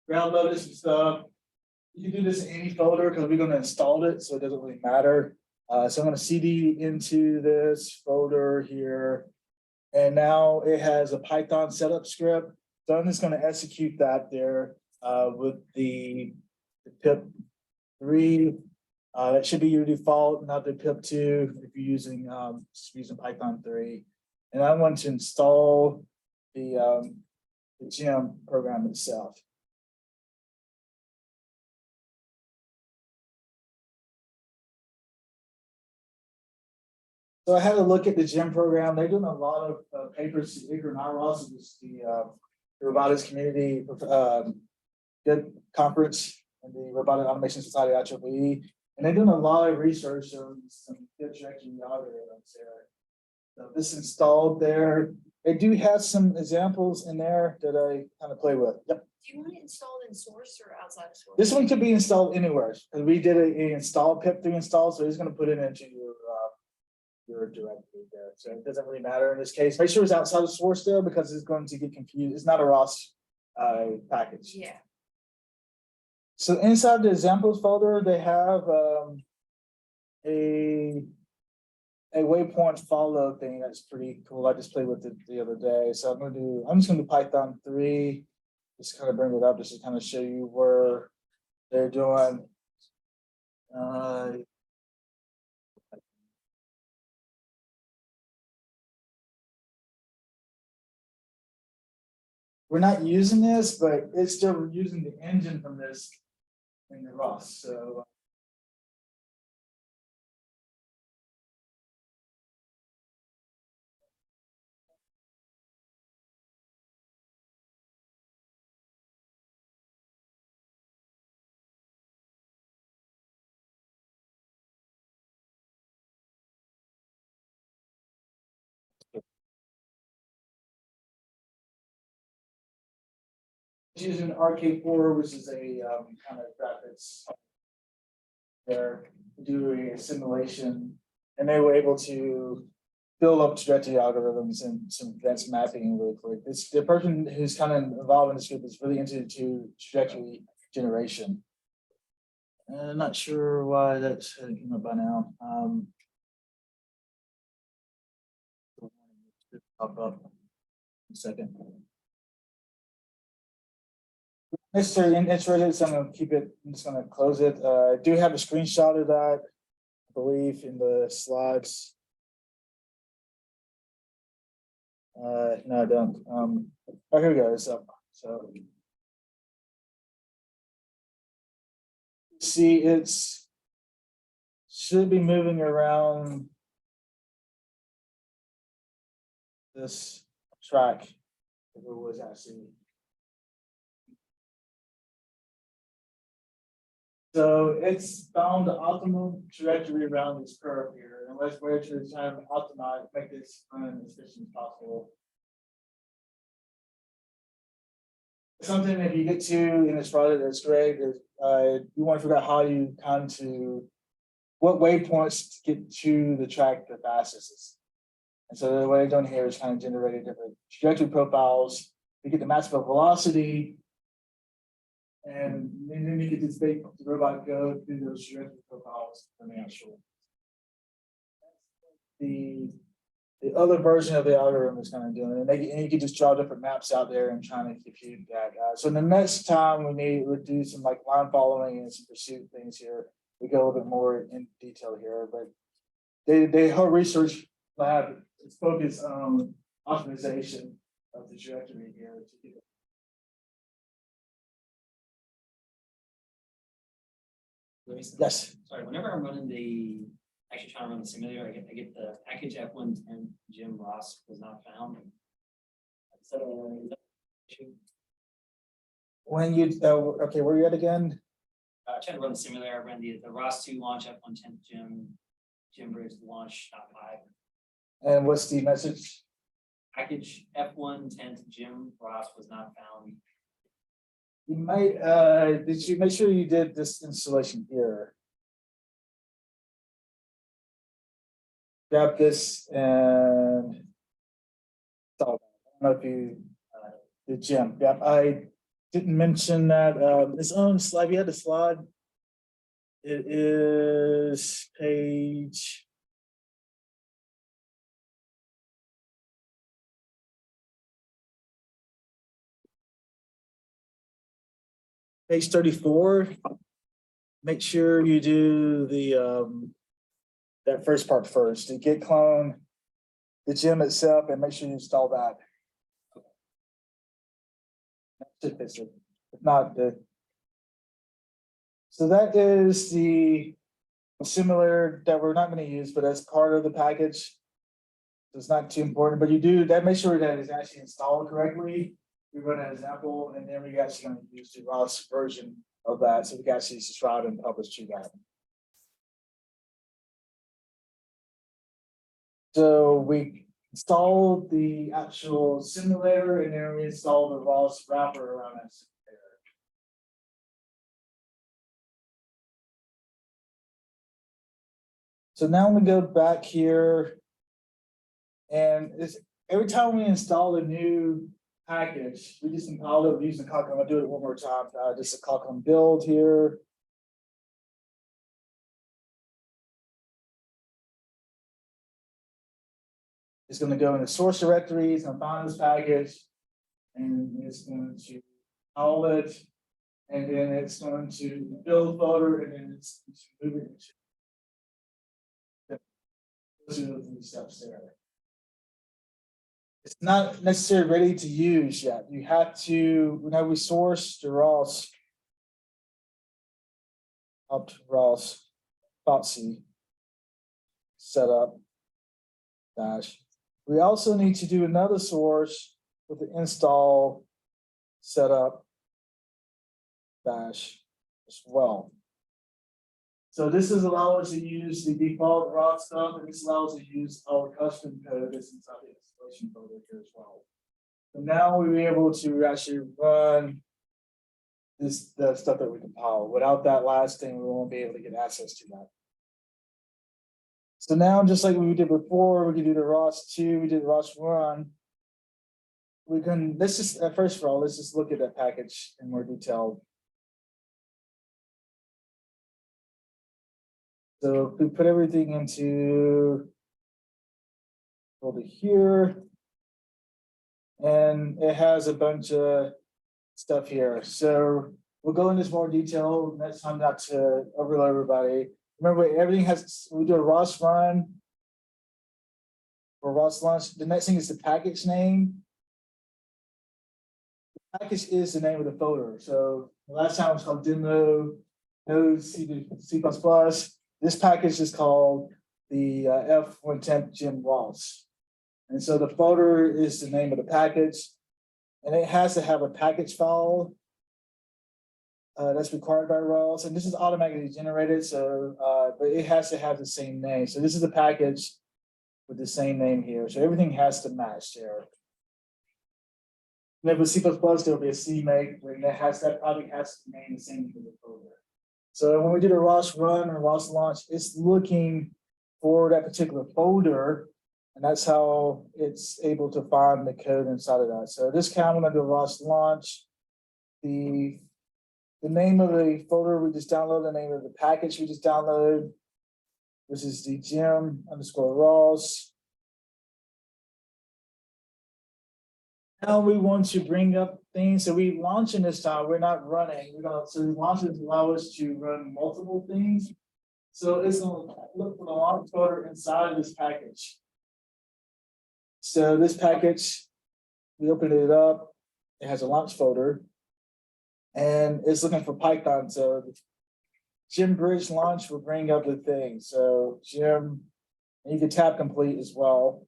ground loaded some stuff. You can do this in any folder because we're going to install it, so it doesn't really matter. So I'm going to CD into this folder here, and now it has a Python setup script. So I'm just going to execute that there with the pip3. That should be your default, not the pip2 if you're using Python 3. And I want to install the gem program itself. So I had a look at the gem program. They're doing a lot of papers. Igor Naros is the robotics community good conference in the Robotic Automation Society IEEE. And they're doing a lot of research on some good direction algorithms there. So this installed there. They do have some examples in there that I kind of play with. Yep. Do you want it installed in source or outside of source? This one could be installed anywhere. And we did an install pip3 install, so he's going to put it into your directory there. So it doesn't really matter in this case. Make sure it's outside of source though, because it's going to get confused. It's not a ROS package. Yeah. So inside the examples folder, they have a waypoint follow thing that's pretty cool. I just played with it the other day. So I'm just gonna do Python 3, just kind of bring it up just to kind of show you where they're doing. we're not using this, but it's still using the engine from this in the ROS, so. It's using RK4, which is a kind of graphics. There, do a simulation, and they were able to build up trajectory algorithms and some advanced mapping really quick. It's the person who's kind of involved in this group is really into trajectory generation. I'm not sure why that's came up by now. Pop up a second. Necessary and iterated, so I'm gonna keep it, I'm just gonna close it. I do have a screenshot of that, I believe, in the slides. No, I don't. Oh, here we go. It's up. So see, it's should be moving around this track if it was actually. So it's found the optimal trajectory around this curve here, and let's wait to try to optimize, make this run as efficient as possible. Something that you get to in this project that's great is you want to figure out how you come to what waypoints to get to the track the fastest. And so the way I'm doing here is kind of generating different trajectory profiles. You get the maximum velocity. And then you can just make the robot go through those trajectory profiles for the actual. The other version of the algorithm is kind of doing it. And you can just draw different maps out there and trying to compute that. So the next time we'll do some like line following and some pursuit things here. We go a little bit more in detail here, but the whole research lab is focused on optimization of the trajectory here to get it. Yes. Sorry, whenever I'm running actually trying to run the simulator, I get the package F110 Jim Ross was not found. So, When you okay, where are you at again? I tried to run the simulator. I ran the ROS2 launch F110 Jim Bridge launch not live. And what's the message? Package F110 Jim Ross was not found. You might did you make sure you did this installation here? Grab this and I don't know if you the gem. Yeah, I didn't mention that this own slide. We had a slide. It is page. Page 34. Make sure you do the that first part first. To get clone the gem itself and make sure you install that. If not the. So that is the simulator that we're not going to use, but that's part of the package. It's not too important, but you do that. Make sure that it's actually installed correctly. We run an example, and then we actually going to use the ROS version of that, so we can actually subscribe and publish to that. So we installed the actual simulator, and then we installed the ROS wrapper around that simulator. So now we go back here, and every time we install a new package, we just compile it using Cocoon. I'll do it one more time. Just a Cocoon build here. It's going to go in the source directory. It's going to find this package, and it's going to install it, and then it's going to build folder, and then it's going to move it into. Those are the 3 steps there. It's not necessarily ready to use yet. You have to, whenever we source the ROS. Up to ROS, Foxy. Setup. Dash. We also need to do another source with the install setup. Dash as well. So this is allow us to use the default ROS stuff, and this allows us to use our custom code that's inside the installation folder here as well. So now we'll be able to actually run the stuff that we compile. Without that last thing, we won't be able to get access to that. So now, just like we did before, we can do the ROS2, we did ROS1. We can, let's just, first of all, let's just look at that package in more detail. So if we put everything into over here, and it has a bunch of stuff here. So we'll go into more detail next time, not to overload everybody. Remember, everything has, we do a ROS run or ROS launch. The next thing is the package name. The package is the name of the folder. So the last time it was called demo node C++. This package is called the F110 Gem ROS. And so the folder is the name of the package, and it has to have a package file that's required by ROS, and this is automatically generated. So, but it has to have the same name. So this is the package with the same name here. So everything has to match there. And then with C++, there'll be a CMake, and that probably has to name the same for the folder. So when we do the ROS run or ROS launch, it's looking for that particular folder, and that's how it's able to find the code inside of that. So this time I'm gonna do ROS launch. The name of the folder we just downloaded, the name of the package we just downloaded, which is the gem_ROS. Now we want to bring up things. So we launching this time, we're not running. So launches allow us to run multiple things. So it's gonna look for the launch folder inside of this package. So this package, we open it up, it has a launch folder, and it's looking for Python. So Gem Bridge launch will bring up the thing. So Gem, and you can tap complete as well.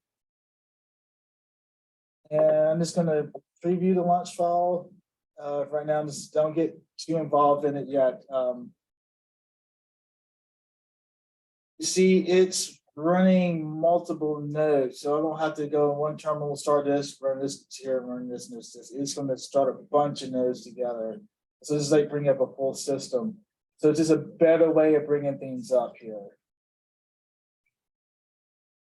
And I'm just gonna preview the launch file. Right now, just don't get too involved in it yet. You see, it's running multiple nodes, so I don't have to go in one terminal, start this, run this here, run this, and this. It's going to start a bunch of nodes together. So this is like bringing up a full system. So it's just a better way of bringing things up here.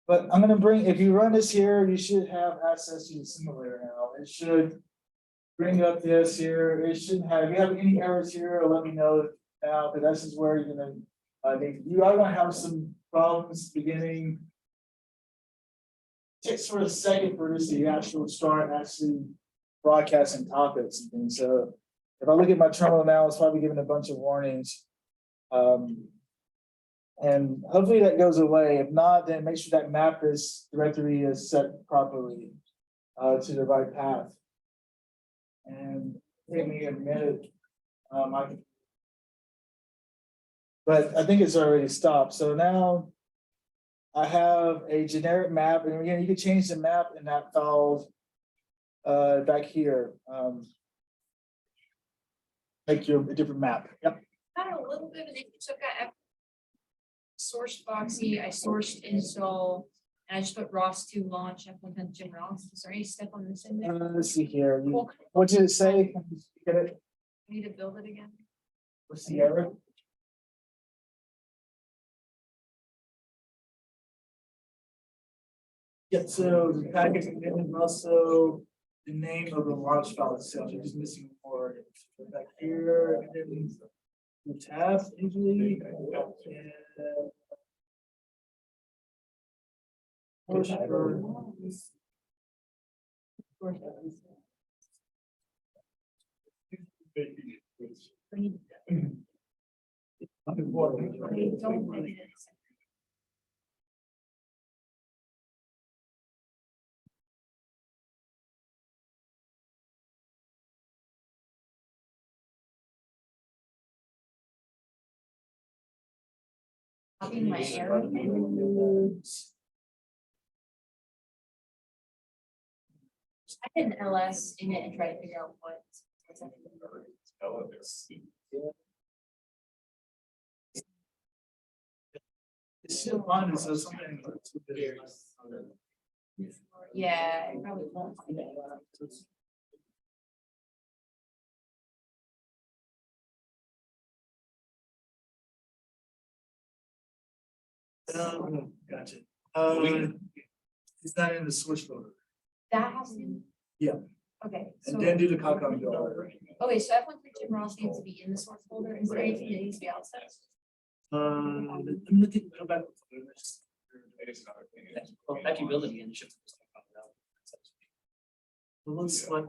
But I'm going to bring, if you run this here, you should have access to the simulator now. It should bring up this here. It shouldn't have, if you have any errors here, let me know now, because this is where you're going to, you are going to have some problems beginning. It takes sort of a second for this to actually start broadcasting topics and things. So if I look at my terminal now, it's probably giving a bunch of warnings. And hopefully that goes away. If not, then make sure that map directory is set properly to the right path. And give me a minute. But I think it's already stopped. So now I have a generic map, and again, you can change the map in that file back here. Make you a different map. Yep. Had a little bit of it. Took a sourced Foxy, I sourced install, and I just put ROS2 launch F110 Gem ROS. Is there any step on this in there? Let's see here. Well, What did it say? Get it? I need to build it again. What's the error? Yep, so the package and also the name of the launch file itself. You're just missing a word. Back here, and then the tab usually. Copying my error. I did an LS in it and try to figure out what's happening. It's still fine, so something. Yeah, it probably won't. Gotcha. It's not in the source folder. That has to. Yeah. Okay, so, And then do the Kakam build. okay, so F1 through Jim Ross needs to be in the source folder. Is there anything that needs to be outside? Let me look at, go back. Well, after you build it again, you should.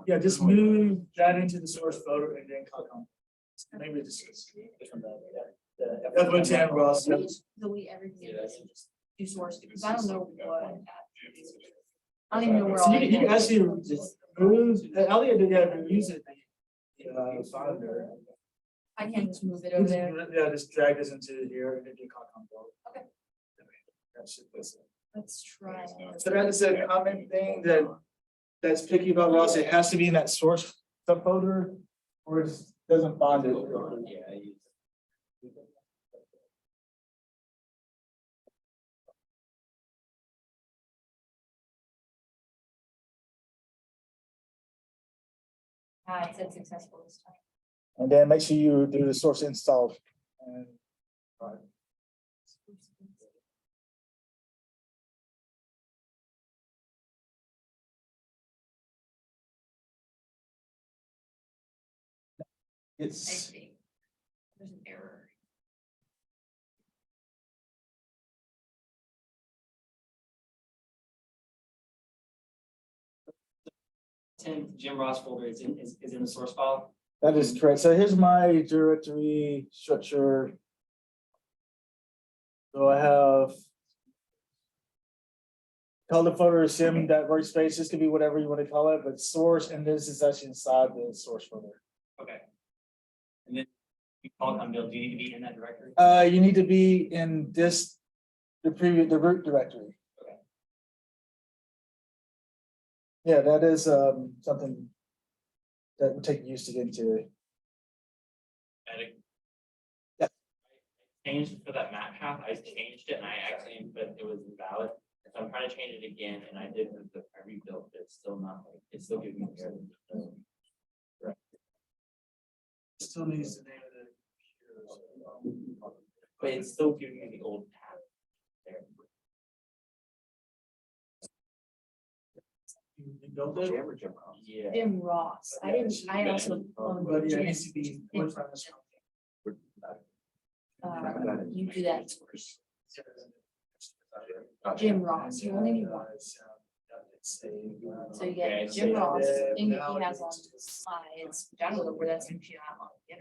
Yeah, just move that into the source folder and then Kakam. Maybe just. F1 10 Ross. Can we just delete everything and then just do source, because I don't know what. I don't even know where So all. you can actually just move, all you have to do is use it. Finder. I can't just move it over there. Yeah, just drag this into here and then do Kakam build. Okay. That should fix it. Let's try. So that is a common thing that's picky about Ross. It has to be in that source subfolder or it doesn't find it. Yeah. It said successful this time. And then make sure you do the source install. And I it's, see. There's an error. Jim Ross folder is in the source file. that is correct. So here's my directory structure. So I have call the folder sim that workspace. This could be whatever you want to call it, but source, and this is actually inside the source folder. Okay. And then you call it on build, do you need to be in that directory? You need to be in this, the root directory. Okay. Yeah, that is something that would take use to get into. Yeah. Changed for that map path, I changed it and I accidentally put it was invalid. So I'm trying to change it again and I did, I rebuilt it, it's still not, like it's still giving me error. Still needs the name of the. But it's still giving me the old path there. You built it? Yeah. Jim Ross. I didn't, I also. But yeah, it needs to be. You do that. Jim Ross, you only need one. So you get Jim Ross, and he has on the slides, which I don't know where that's in.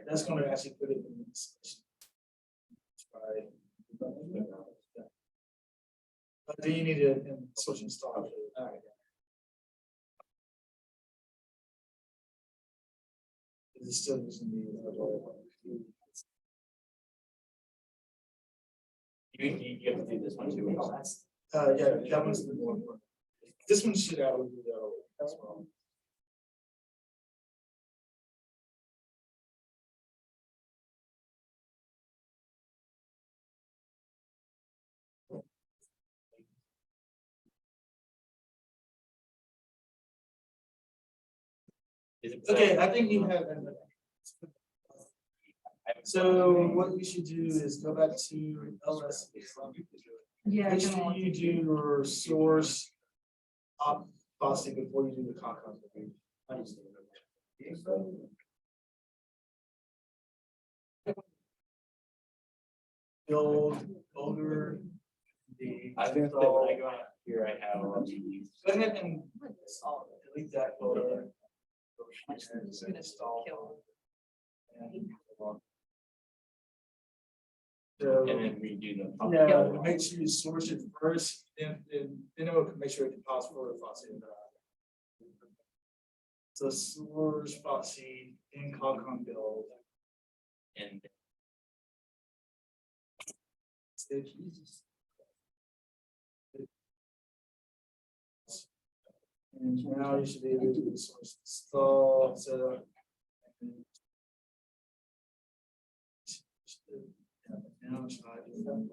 That's gonna actually put it in this. But then you need to switch install. Alright. Is it still using the? You have to do this one too. Yeah, that one's the more important. This one should have though as well. Okay, I think you have. So what we should do is go back to LS. Yeah. Make sure you do your source policy before you do the Kakam. Build folder. I think that when I go out here, I have. Go ahead and delete that folder. Install. So, And then redo the. yeah, make sure you source it first, then it will make sure it deposits for the faucet. So source faucet in Qualcomm build. And And now you should be able to install, so. Now try to.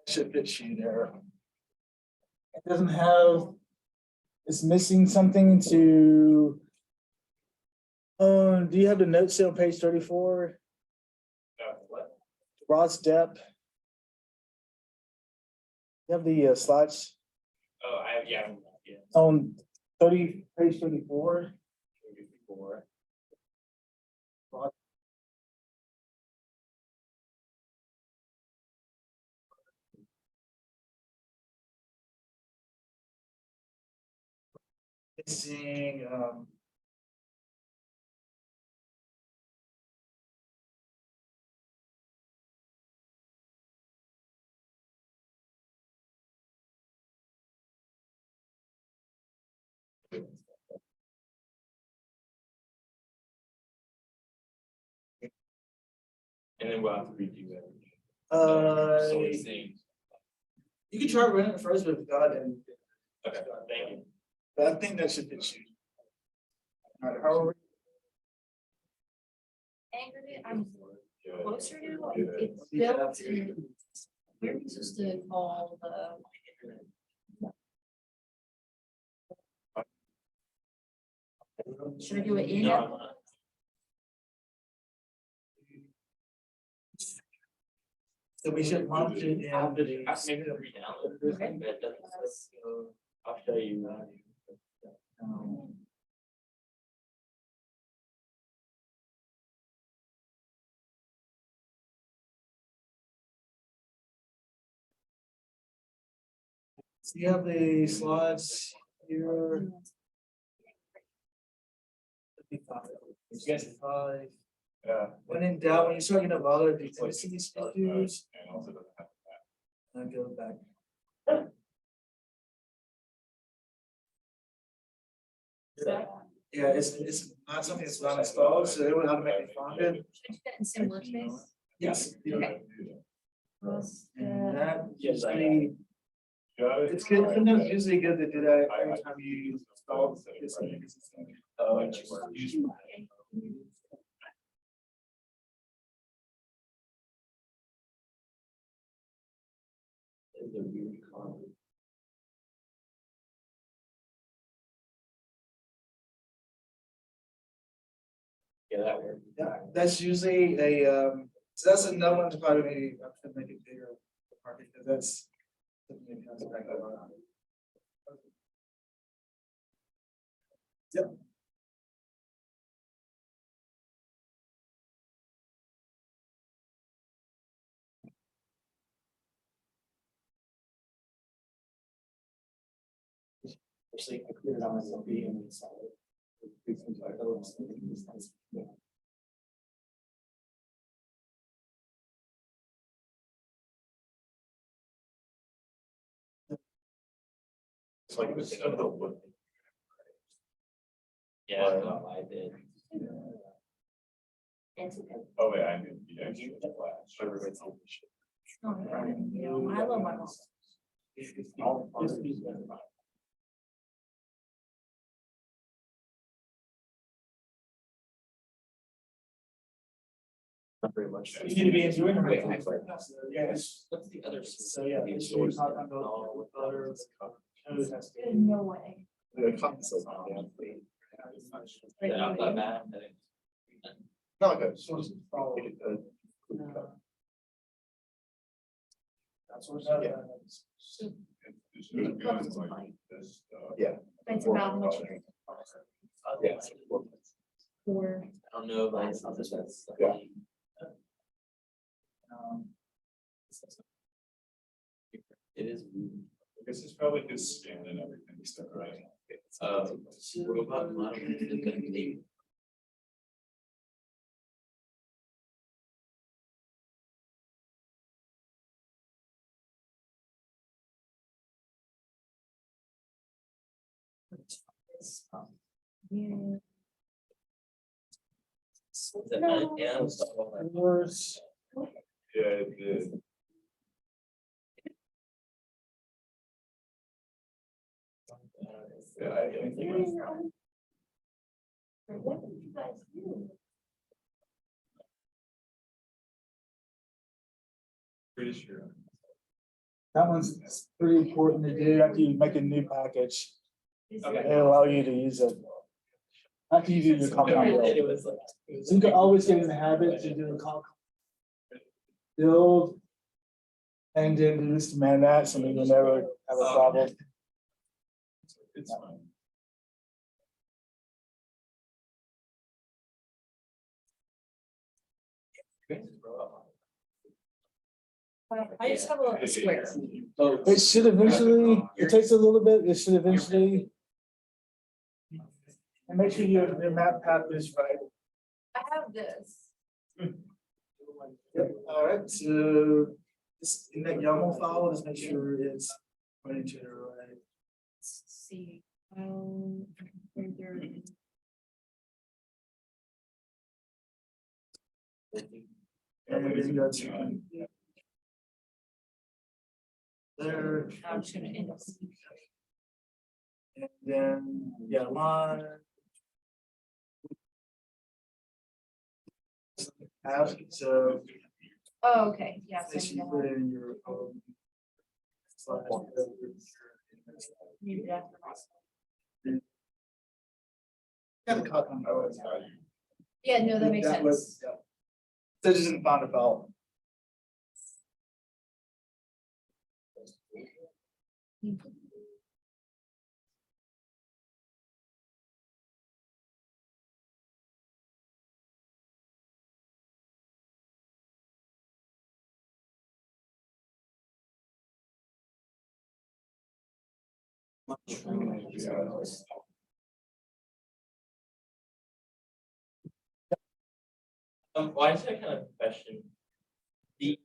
Should fit you there. It doesn't have, it's missing something to. Do you have the notes on page 34? What? ROS depth. You have the slides Oh, yeah. on page 34. Before. Missing, And then we'll have to redo it. So we're seeing. you can try running it first with God and. Okay, thank you. But I think that should fit you. All right, how are we? Aggregate, I'm closer to, it's built in. Where are we supposed to call the? Should I do it in? No, So we should launch it in I'll the. maybe redownload this, but it doesn't. I'll show you. So you have the slides here. 55. When in doubt, when you start getting a lot of these issues, and go back. Yeah, it's not something that's not installed, so it would automatically find it. Should I do that in sim workspace? Yes. Okay. And that Yes, I usually, it's good, sometimes usually good to do that every time you install this. It's a weird comment. Yeah, that worked. Yeah, that's usually a, so that's another one to probably maybe, I'm gonna make it bigger. Because that's. something that comes back up. Yep. Actually, I cleared it on myself and installed it. It's like this kind of wood. Yeah, no, I did. Oh, yeah, I knew. You actually. Everybody's on the shit. You know, I love my mom. Not very much. You need to be enjoying it. Wait, Yes. What's the other? So, yeah. The it's source. really hot on the butter. There's no way. The cotton's like, yeah. They're not that bad. I think. Not like a. That's what's Yeah. up. Yeah. It's about how much you're. Yes. For. I don't know, but it's not this one's. Yeah. It is. I guess it's probably his skin and everything, stuff, right? Robot model is gonna be. Yeah. Yeah. Yours. Yeah, it did. Yeah, I think it was- What did you guys do? pretty sure. That one's pretty important to do after you make a new package. It'll allow you to use it. After you do your compound It build. was like. So you can always get in the habit to do a compound build. And then do this, demand that, so you'll never have a problem. It's fine. I just have a square. It should eventually, it takes a little bit, it should eventually. And make sure your map path is right. I have this. Yep, all right, so just in that YAML file, just make sure it's pointing to the right. Let's see. Further. And then go to. There, I'm just gonna end up. and then, yeah, line. So, Oh, okay, yeah. so make sure you I'm put gonna- in your. Slash. maybe that's the wrong one. Got a copy on my website. Yeah, no, that makes was- sense. yeah. So just in found a file. Well, I just had kind of question. The.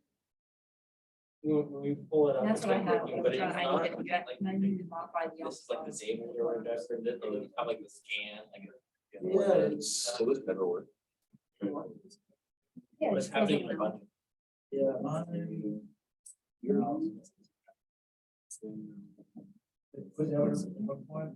When we pull it up. That's it's what I like have. working, But it's I not need to do that, like. and I need to modify the. This is like disabled or whatever, or did it have like the scan, like. Yeah, it's- So this never worked. Yeah, What's it's happening in the crazy. budget? Yeah, mine. Was there one point?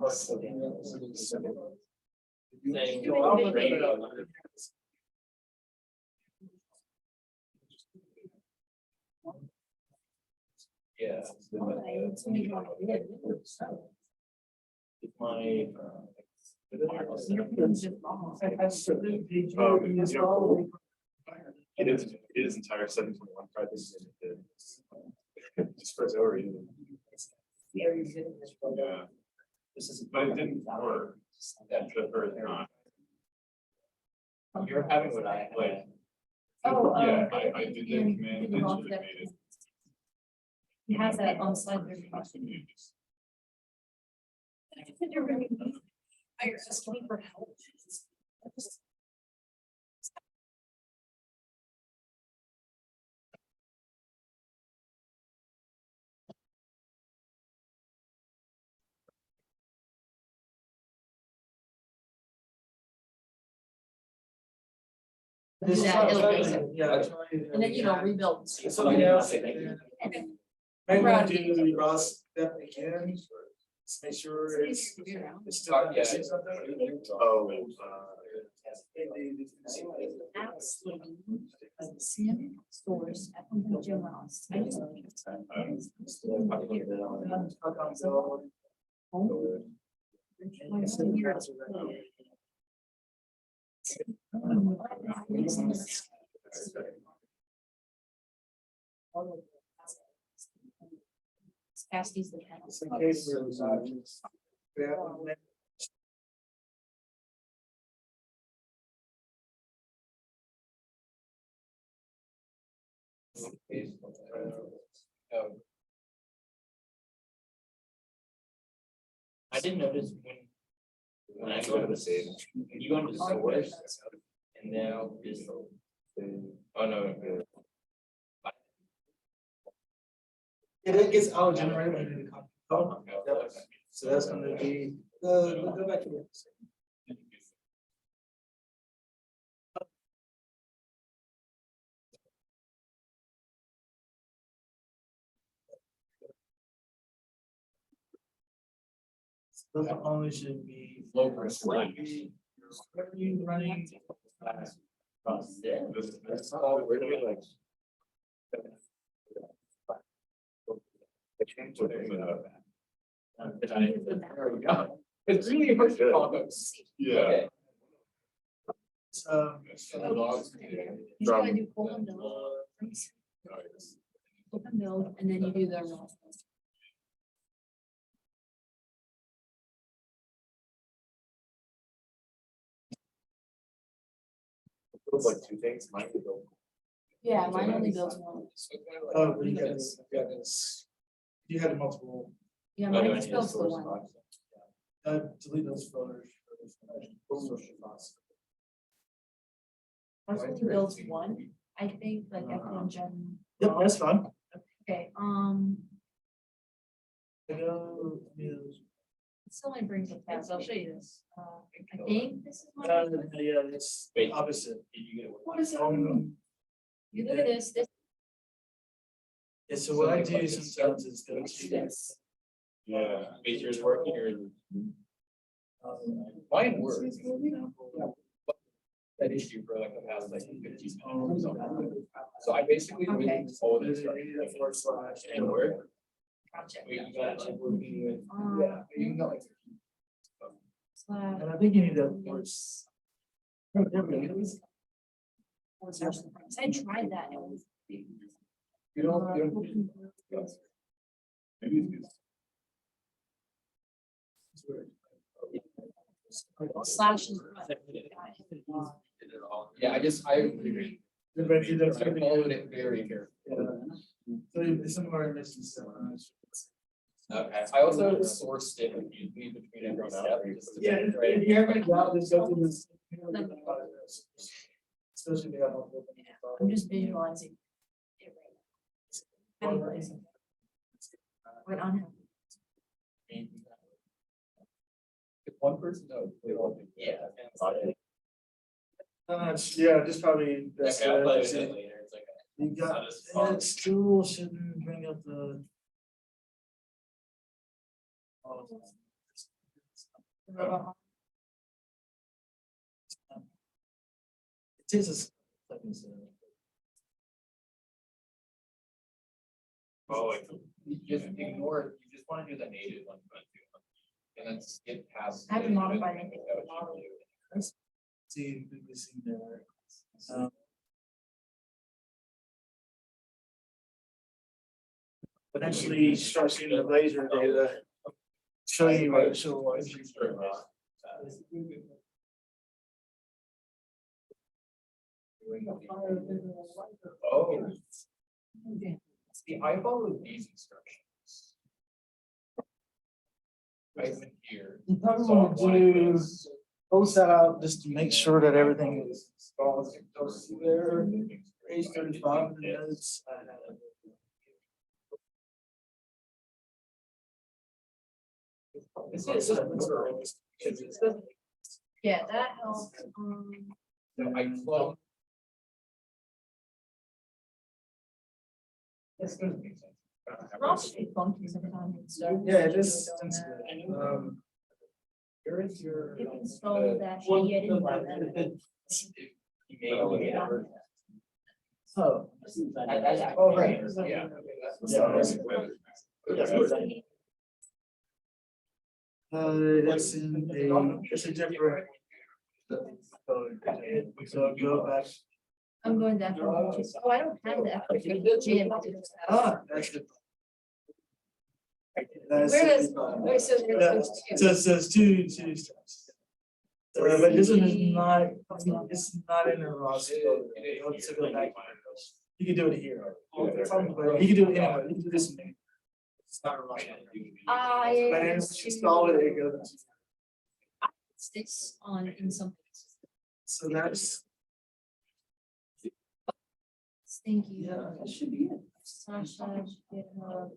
Saying, You want to make it- Yeah. Okay, it's when you want to do it. It's my. Your phone's just wrong. It is entire 721 project. Just for its overview. Yeah. This is, but it didn't work. At the first time. You're having what I Like, Oh, yeah, but I if did you the can- command, you it can should lock have that- made it. He has that on slide 30. You're really- You're asking me for help. Do that, it'll fix it. Yeah. And then, rebuild. If something else. Maybe want to do the ROS step again. Just make sure it's. It's still. Yeah. Oh, Sim stores at Jim Ross. I just. Cassie's the kennel. It's in case there was options. Yeah. I did notice when I go into the save, you go into source and then just. Oh, no. It gets auto generated when you do the copy. Oh, yep. So that's gonna be, go back to it. Those only should be. Local. Whatever you running. That's all we're doing, like. I changed it. There we go. It's really hard to call those. Yeah. Okay. You gotta do colon build. Colon build, and then you do the. It's like two things, mine would go. Yeah, mine only builds one. Oh, but you got this. You had multiple, Yeah, mine just builds the one. delete those photos. Ours only builds one, I think, like F1 Gen. Yep, that's fine. Okay, this only brings up fast, I'll show you this. I think this is one. Yeah, it's Wait. opposite. Did you get it? What is it? Um, You look at this, yeah, so what I do sometimes is go to. this. Yeah. Make yours working or. Mine works. That issue for like the past like 15 minutes or something. So I basically Okay. really all this stuff and work. Gotcha. We got it working with. Yeah. You got like. And I think you need that force. I tried that. It was. You don't. Maybe it's. Slashes. Yeah, I followed it very carefully. So somewhere in this is. Okay, I also sourced it usually between every step. just to Yeah, make if sure if you ever go out, just go through this. Especially if you have multiple. I'm just visualizing. it right now. Anyways. Right on him. If one person knows, they all do. Yeah. Yeah, just probably. Okay, I'll play with it later. It's like. You got, Not as fun. it still shouldn't bring up the. It takes us. Seconds. Oh, like. You just ignore, you just want to do the native one. And then skip past. I haven't modified anything. See, if we can see there. But actually start seeing the laser data. Show you what, show what. Oh. See, I follow these instructions. Right in here. You probably want to do, post that out just to make sure that everything is installed. There, page 35 in the notes. Yeah, that helps. So I clone. This doesn't make sense. Ross should be funky sometimes and stuff. Yeah, it is. Where is your? It installed that, yeah, I didn't know that. You may only get it. Oh. Oh, right. Yeah. That's in it's a different. So go back. I'm going that. Oh, I don't have that. Gym. That's the. Where does, where says there's two? So it says two steps. But this one is not, it's not in the ROS. So go back. You can do it here. You can do it anywhere. You can do this. one. It's not a ROS. I. But it's install it, it goes. Sticks on in some. So that's. Thank you. That should be it. Sasha, GitHub.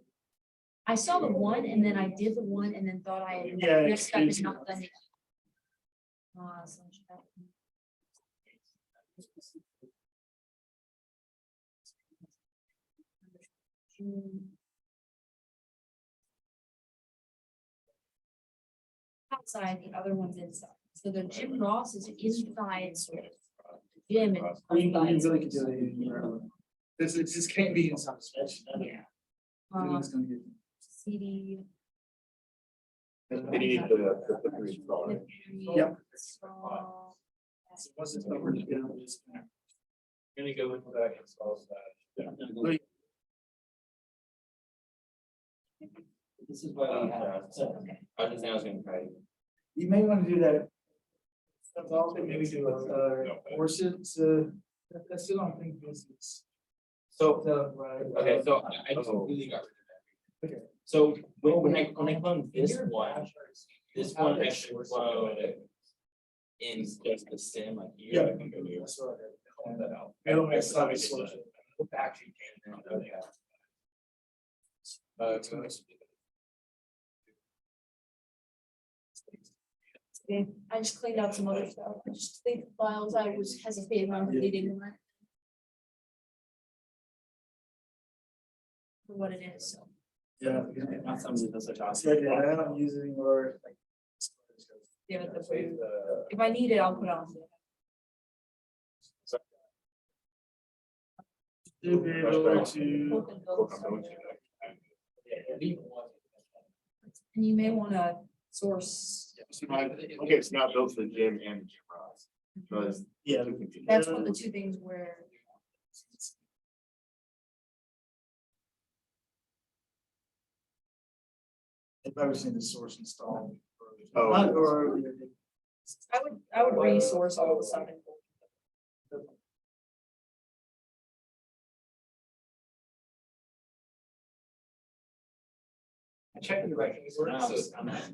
I saw the one and then I did the one and then thought I had. Yeah, Next step is excuse not done. Yet. Sasha. Outside, the other one's inside. So the Jim Ross is inside sort of. Gym and. You really could do it anywhere. This, it just can't be inside. Yeah. It's gonna get. CD. They need the three installer. Yep. Install. Once it's over, you know, it's. Gonna go into that installs that. This is why we have. I was just saying I was gonna try. You may want to do that. That's also maybe do courses, that's still on think business. So, Right. okay, so I just completely got rid of that. Okay. So when I cloned this one actually cloned in just the sim, like here. Yeah. I can go here. That's what I heard. Clone that out. It'll make sense. Actually came down, okay. Okay, I just cleaned out some other stuff. I just cleaned the files. I was hesitating on deleting them. For what it is, so. Yeah. Not somebody that's such So, awesome. yeah, I'm using or like. Give it the. If I need it, I'll put on. To be able to. And you may wanna source, Okay, it's not built for the gym and the gym rods. Because. Yeah. that's one of the two things where. I've never seen the source installed. Oh. Or. I would resource all the stuff. I checked the right. So now I'm at.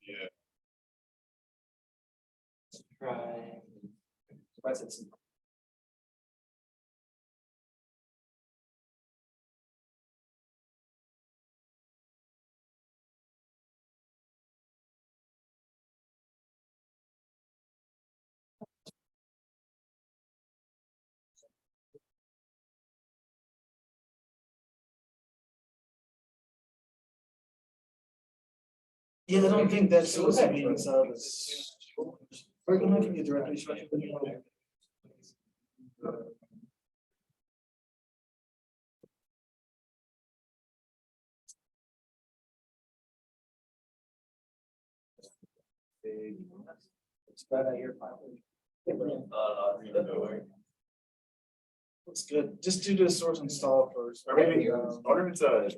Yeah. Try. If I said some. Yeah, I don't think that's supposed to be inside this. We're gonna get directly. Spread out your file. It's good. Just do the source install first. Or maybe, I wonder if it's a.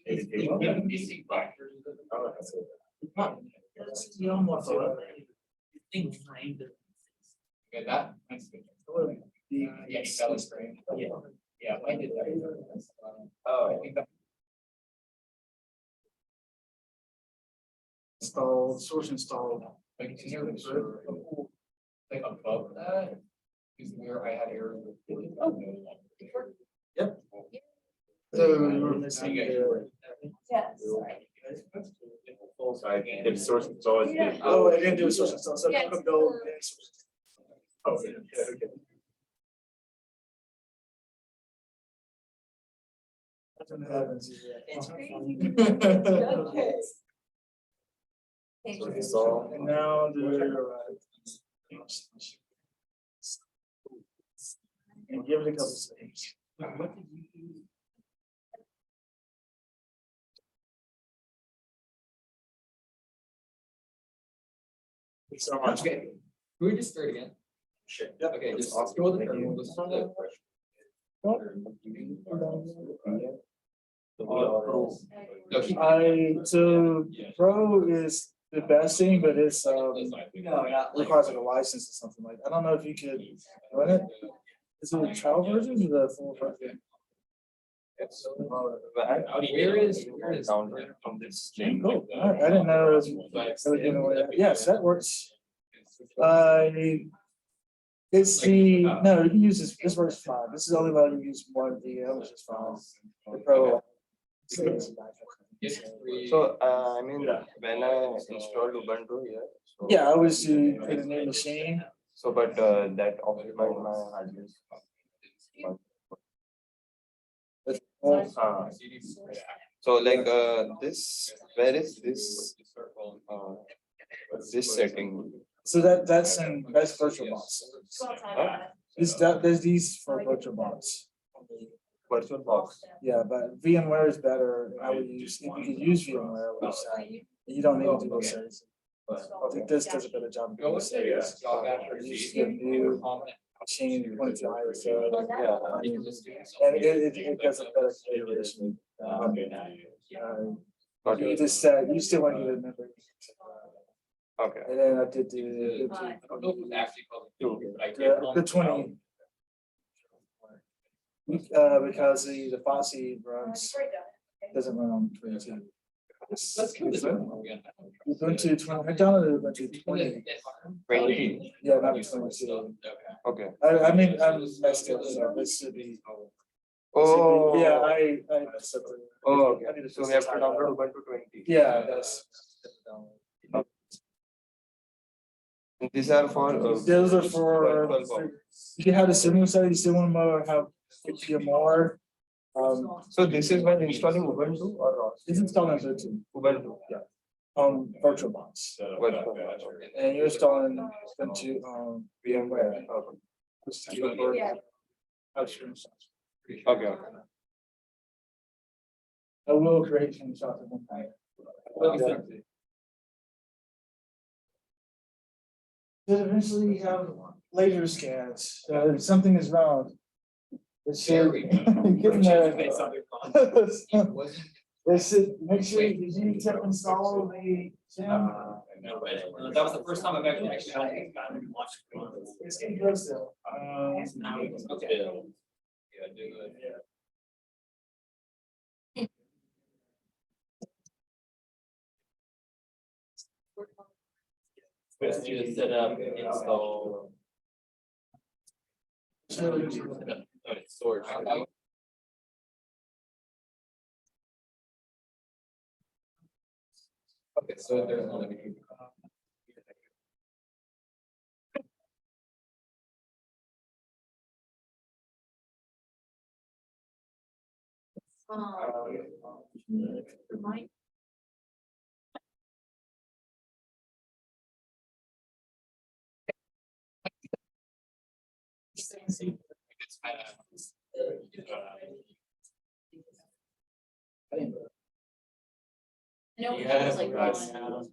You don't want to. Okay, that. That's good. Yeah, that was great. Yeah, I did that. Oh, I think that. Install, source install. Like, is there like above that? Is where I had errors with. Yep. So we're missing. Yes. So I think if source install is. Yeah. Oh, I didn't do a source install, so Yeah, I'm gonna go. Oh, yeah, okay. That's what happens. It's crazy. Okay. Okay. So now and give it a couple seconds. So much. Okay, can we just start again? Sure. Okay, just go with the curve. Let's start the question. No, So Pro is the best thing, but it's requires like a license or something like, I don't know if you could run it. Is it a trial version or the full version? Download from this link. Cool. Alright, I didn't know it was giving away that. Yes, that works. It's the, no, you can use this works fine. This is only allowed to use one VM, which is fine. The Pro. So, I mean, when I installed Ubuntu here. So, Yeah, I was to create a new machine. So, but that occupied my hard disk. So like this, where is this setting? So that's VirtualBox. There's these for VirtualBox. VirtualBox. Yeah, but VMware is better. I would use, if you could use VMware, I would say. You don't need to do those settings. I think this does a better job. of doing settings. You just get new machine, point to ISO. Yeah. And it does a better configuration. You just you still want to get a memory. Okay. And then I did I don't know if it's actually called. but I did the 20. Because the Fosse runs, doesn't run on 22. Let's give this one again. Ubuntu 20, I downloaded Ubuntu 20. 20. Yeah, not 22. Okay. I mean, I'm messed up, so this should be. Oh. Yeah, I messed up. Oh, I okay. need to So we fix have to the download Ubuntu 20. Yeah, that's. And these are for. Those are for, VirtualBox. if you have a similar site, you still want to have 50 or more. So this is when installing Ubuntu or ROS? It's installing Ubuntu, Ubuntu. VirtualBox. VirtualBox. And you're installing Ubuntu, VMware. Okay. Which is good for upstream stuff. Okay. I will create some shots at one time. Then eventually you have laser scans, so if something is wrong. It should. Getting there. It should, make sure, did you tip install the? No, but that was the first time I've actually had it. It's getting close though. Now we can- Okay. Yeah, do it. Let's do the setup, install. Storage. Okay, so there's only. Remind. I know it Yeah, was like, right. one.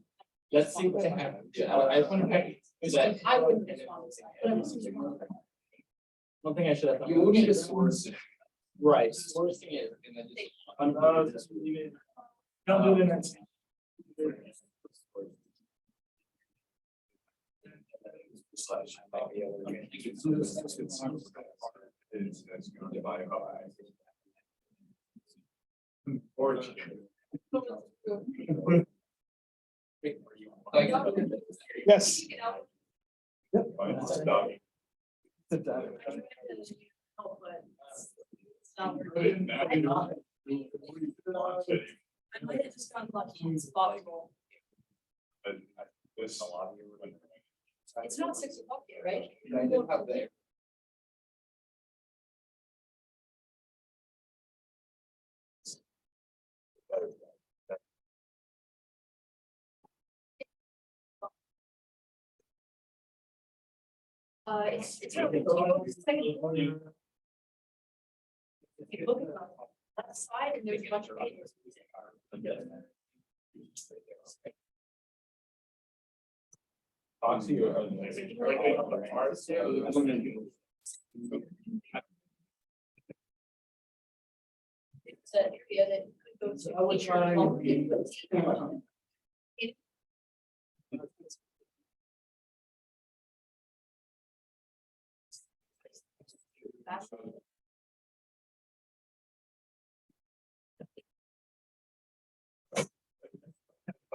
Let's see what happens. Yeah, I just want to check. Is that I wouldn't respond, but I was. one thing I should have done? You would need a source. Right, sourcing it and then just. Don't do the next. Yes. Yep. Sit down. I might have just gotten lucky and spot roll. It's not 6 o'clock yet, right? I didn't have that. It's really. If you look at the left side, and there's a bunch of papers. Foxy or? It's an area that could go to. I would try and be-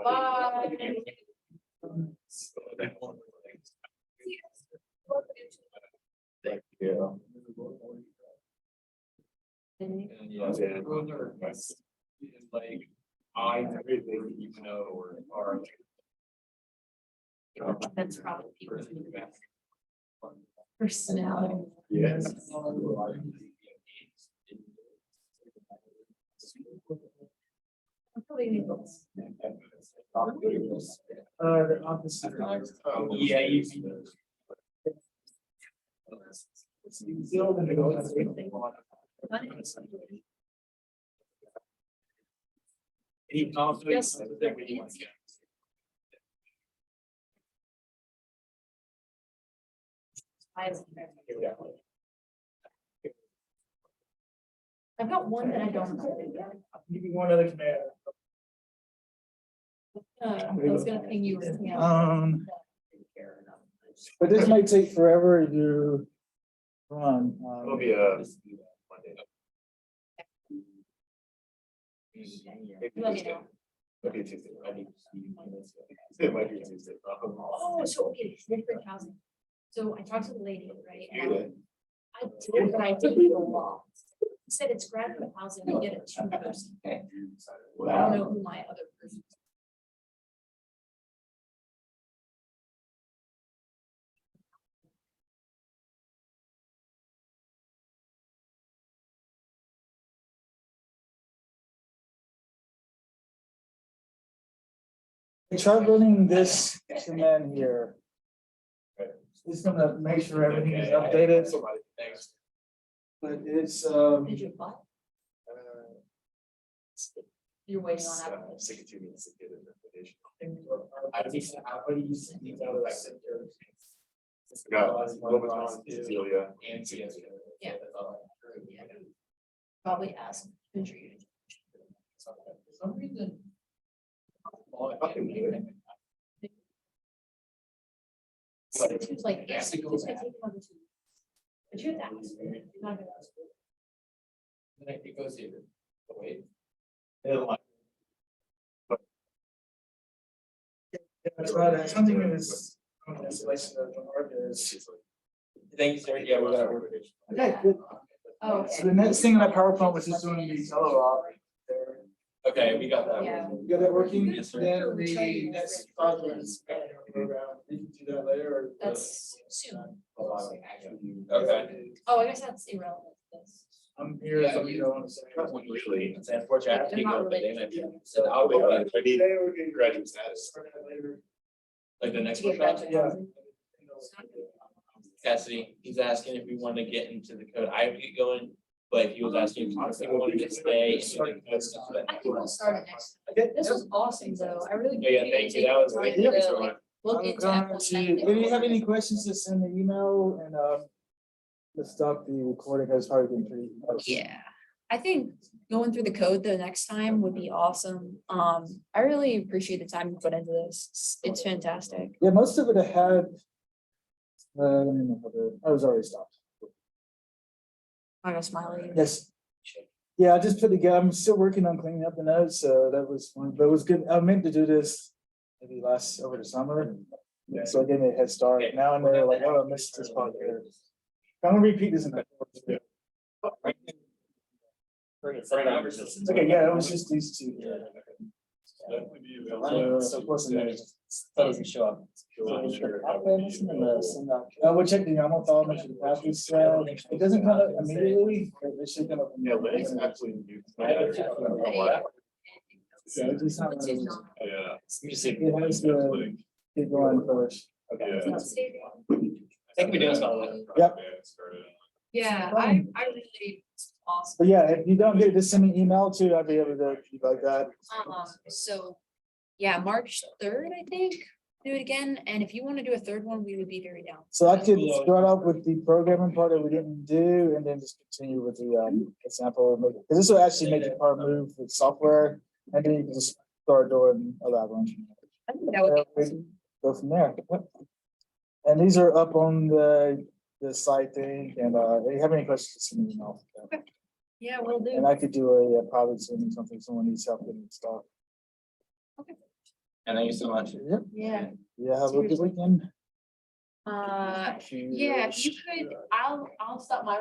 Bye. Thank you. Like, I, everything you know, or are. That's probably people's personality. Yes. I'm probably gonna go. The opposite. Yeah, you. Any conflicts that we want to get? I've got one that I don't. You can go another command. I was gonna ping you. But this might take forever if you run. It'll be a Monday. Let me know. It'll be Tuesday. It might be Tuesday. Oh, so okay, different housing. So I talked to the lady, right? You did? I did, but I didn't go along. He said it's graduate housing, you get it 2%. I don't know who my other person. Try running this command here. It's gonna make sure everything is updated, Somebody, thanks. but it's, Did you apply? You're waiting on application. 62 minutes to get an application. Got Lobaton, Cecilia, and Cecilia. Yeah. Yeah. Probably ask. For some reason. It's like, it's gonna take another 2 weeks. But you have to ask. You're not gonna ask. Then it goes here. Wait. that's right, that's something that is. Thank you, sir. Yeah, we got it. Okay, good. Oh, So okay. the next thing in that PowerPoint was just doing the yellow rock there. Okay, we got that. Yeah. You got that working? Yes, sir. Then the next project is program. You can do that later or. That's soon. Okay. Oh, I guess that's irrelevant. That's. I'm here, so you don't want to say. Really. It's unfortunate. I have to They're not go, but then related. so I'll go I need graduate status. like the next To get one. back to Yeah. housing. Cassidy, he's asking if we want to get into the code. I would get going, but he was asking if we wanted to stay. I think we'll start it next. Okay. This was awesome, though. I really. Yeah, thank you. That was. appreciate Yeah. the time to, like, Look I'm into. going Apple to, Tech. if you have any questions, just send an email and, let's stop the recording, it's probably been pretty. Yeah, I think going through the code the next time would be awesome. I really appreciate the time you put into this. It's fantastic. Yeah, most of it I had. Let me know whether, I was already stopped. I got smiley. Yes. Yeah, I just put together, I'm still working on cleaning up the notes, so that was one, but it was good. I meant to do this maybe over the summer. So I gave me a head start. Now I'm there like, oh, I missed this part here. I'm gonna repeat this in the. Okay, yeah, it was just these two. So plus the next. Doesn't show up. We'll check the YAML file, make sure the path is, it doesn't come up immediately, but it should come up. Yeah, Lynn's actually new. So it's just not. Yeah. It has to keep going first. Okay. Thank you for doing this, by the way. Yep. Yeah, I really, it's awesome. But yeah, if you don't get it, just send me an email too. I'd be able to keep like that. So, yeah, March 3rd, I think, do it again, and if you want to do a third one, we would be very down. So I could start off with the programming part that we didn't do and then just continue with the example. Because this will actually make it part move with software and then you can just start doing a lab run. I think that would be awesome. Go from there. Yep. And these are up on the site thing and if you have any questions, just send me an email. Yeah, we'll do. And I could do a private Zoom, something someone needs help getting stuff. And thank you so much. Yep. Yeah, Yeah, have a good weekend. yeah, if you could, I'll stop my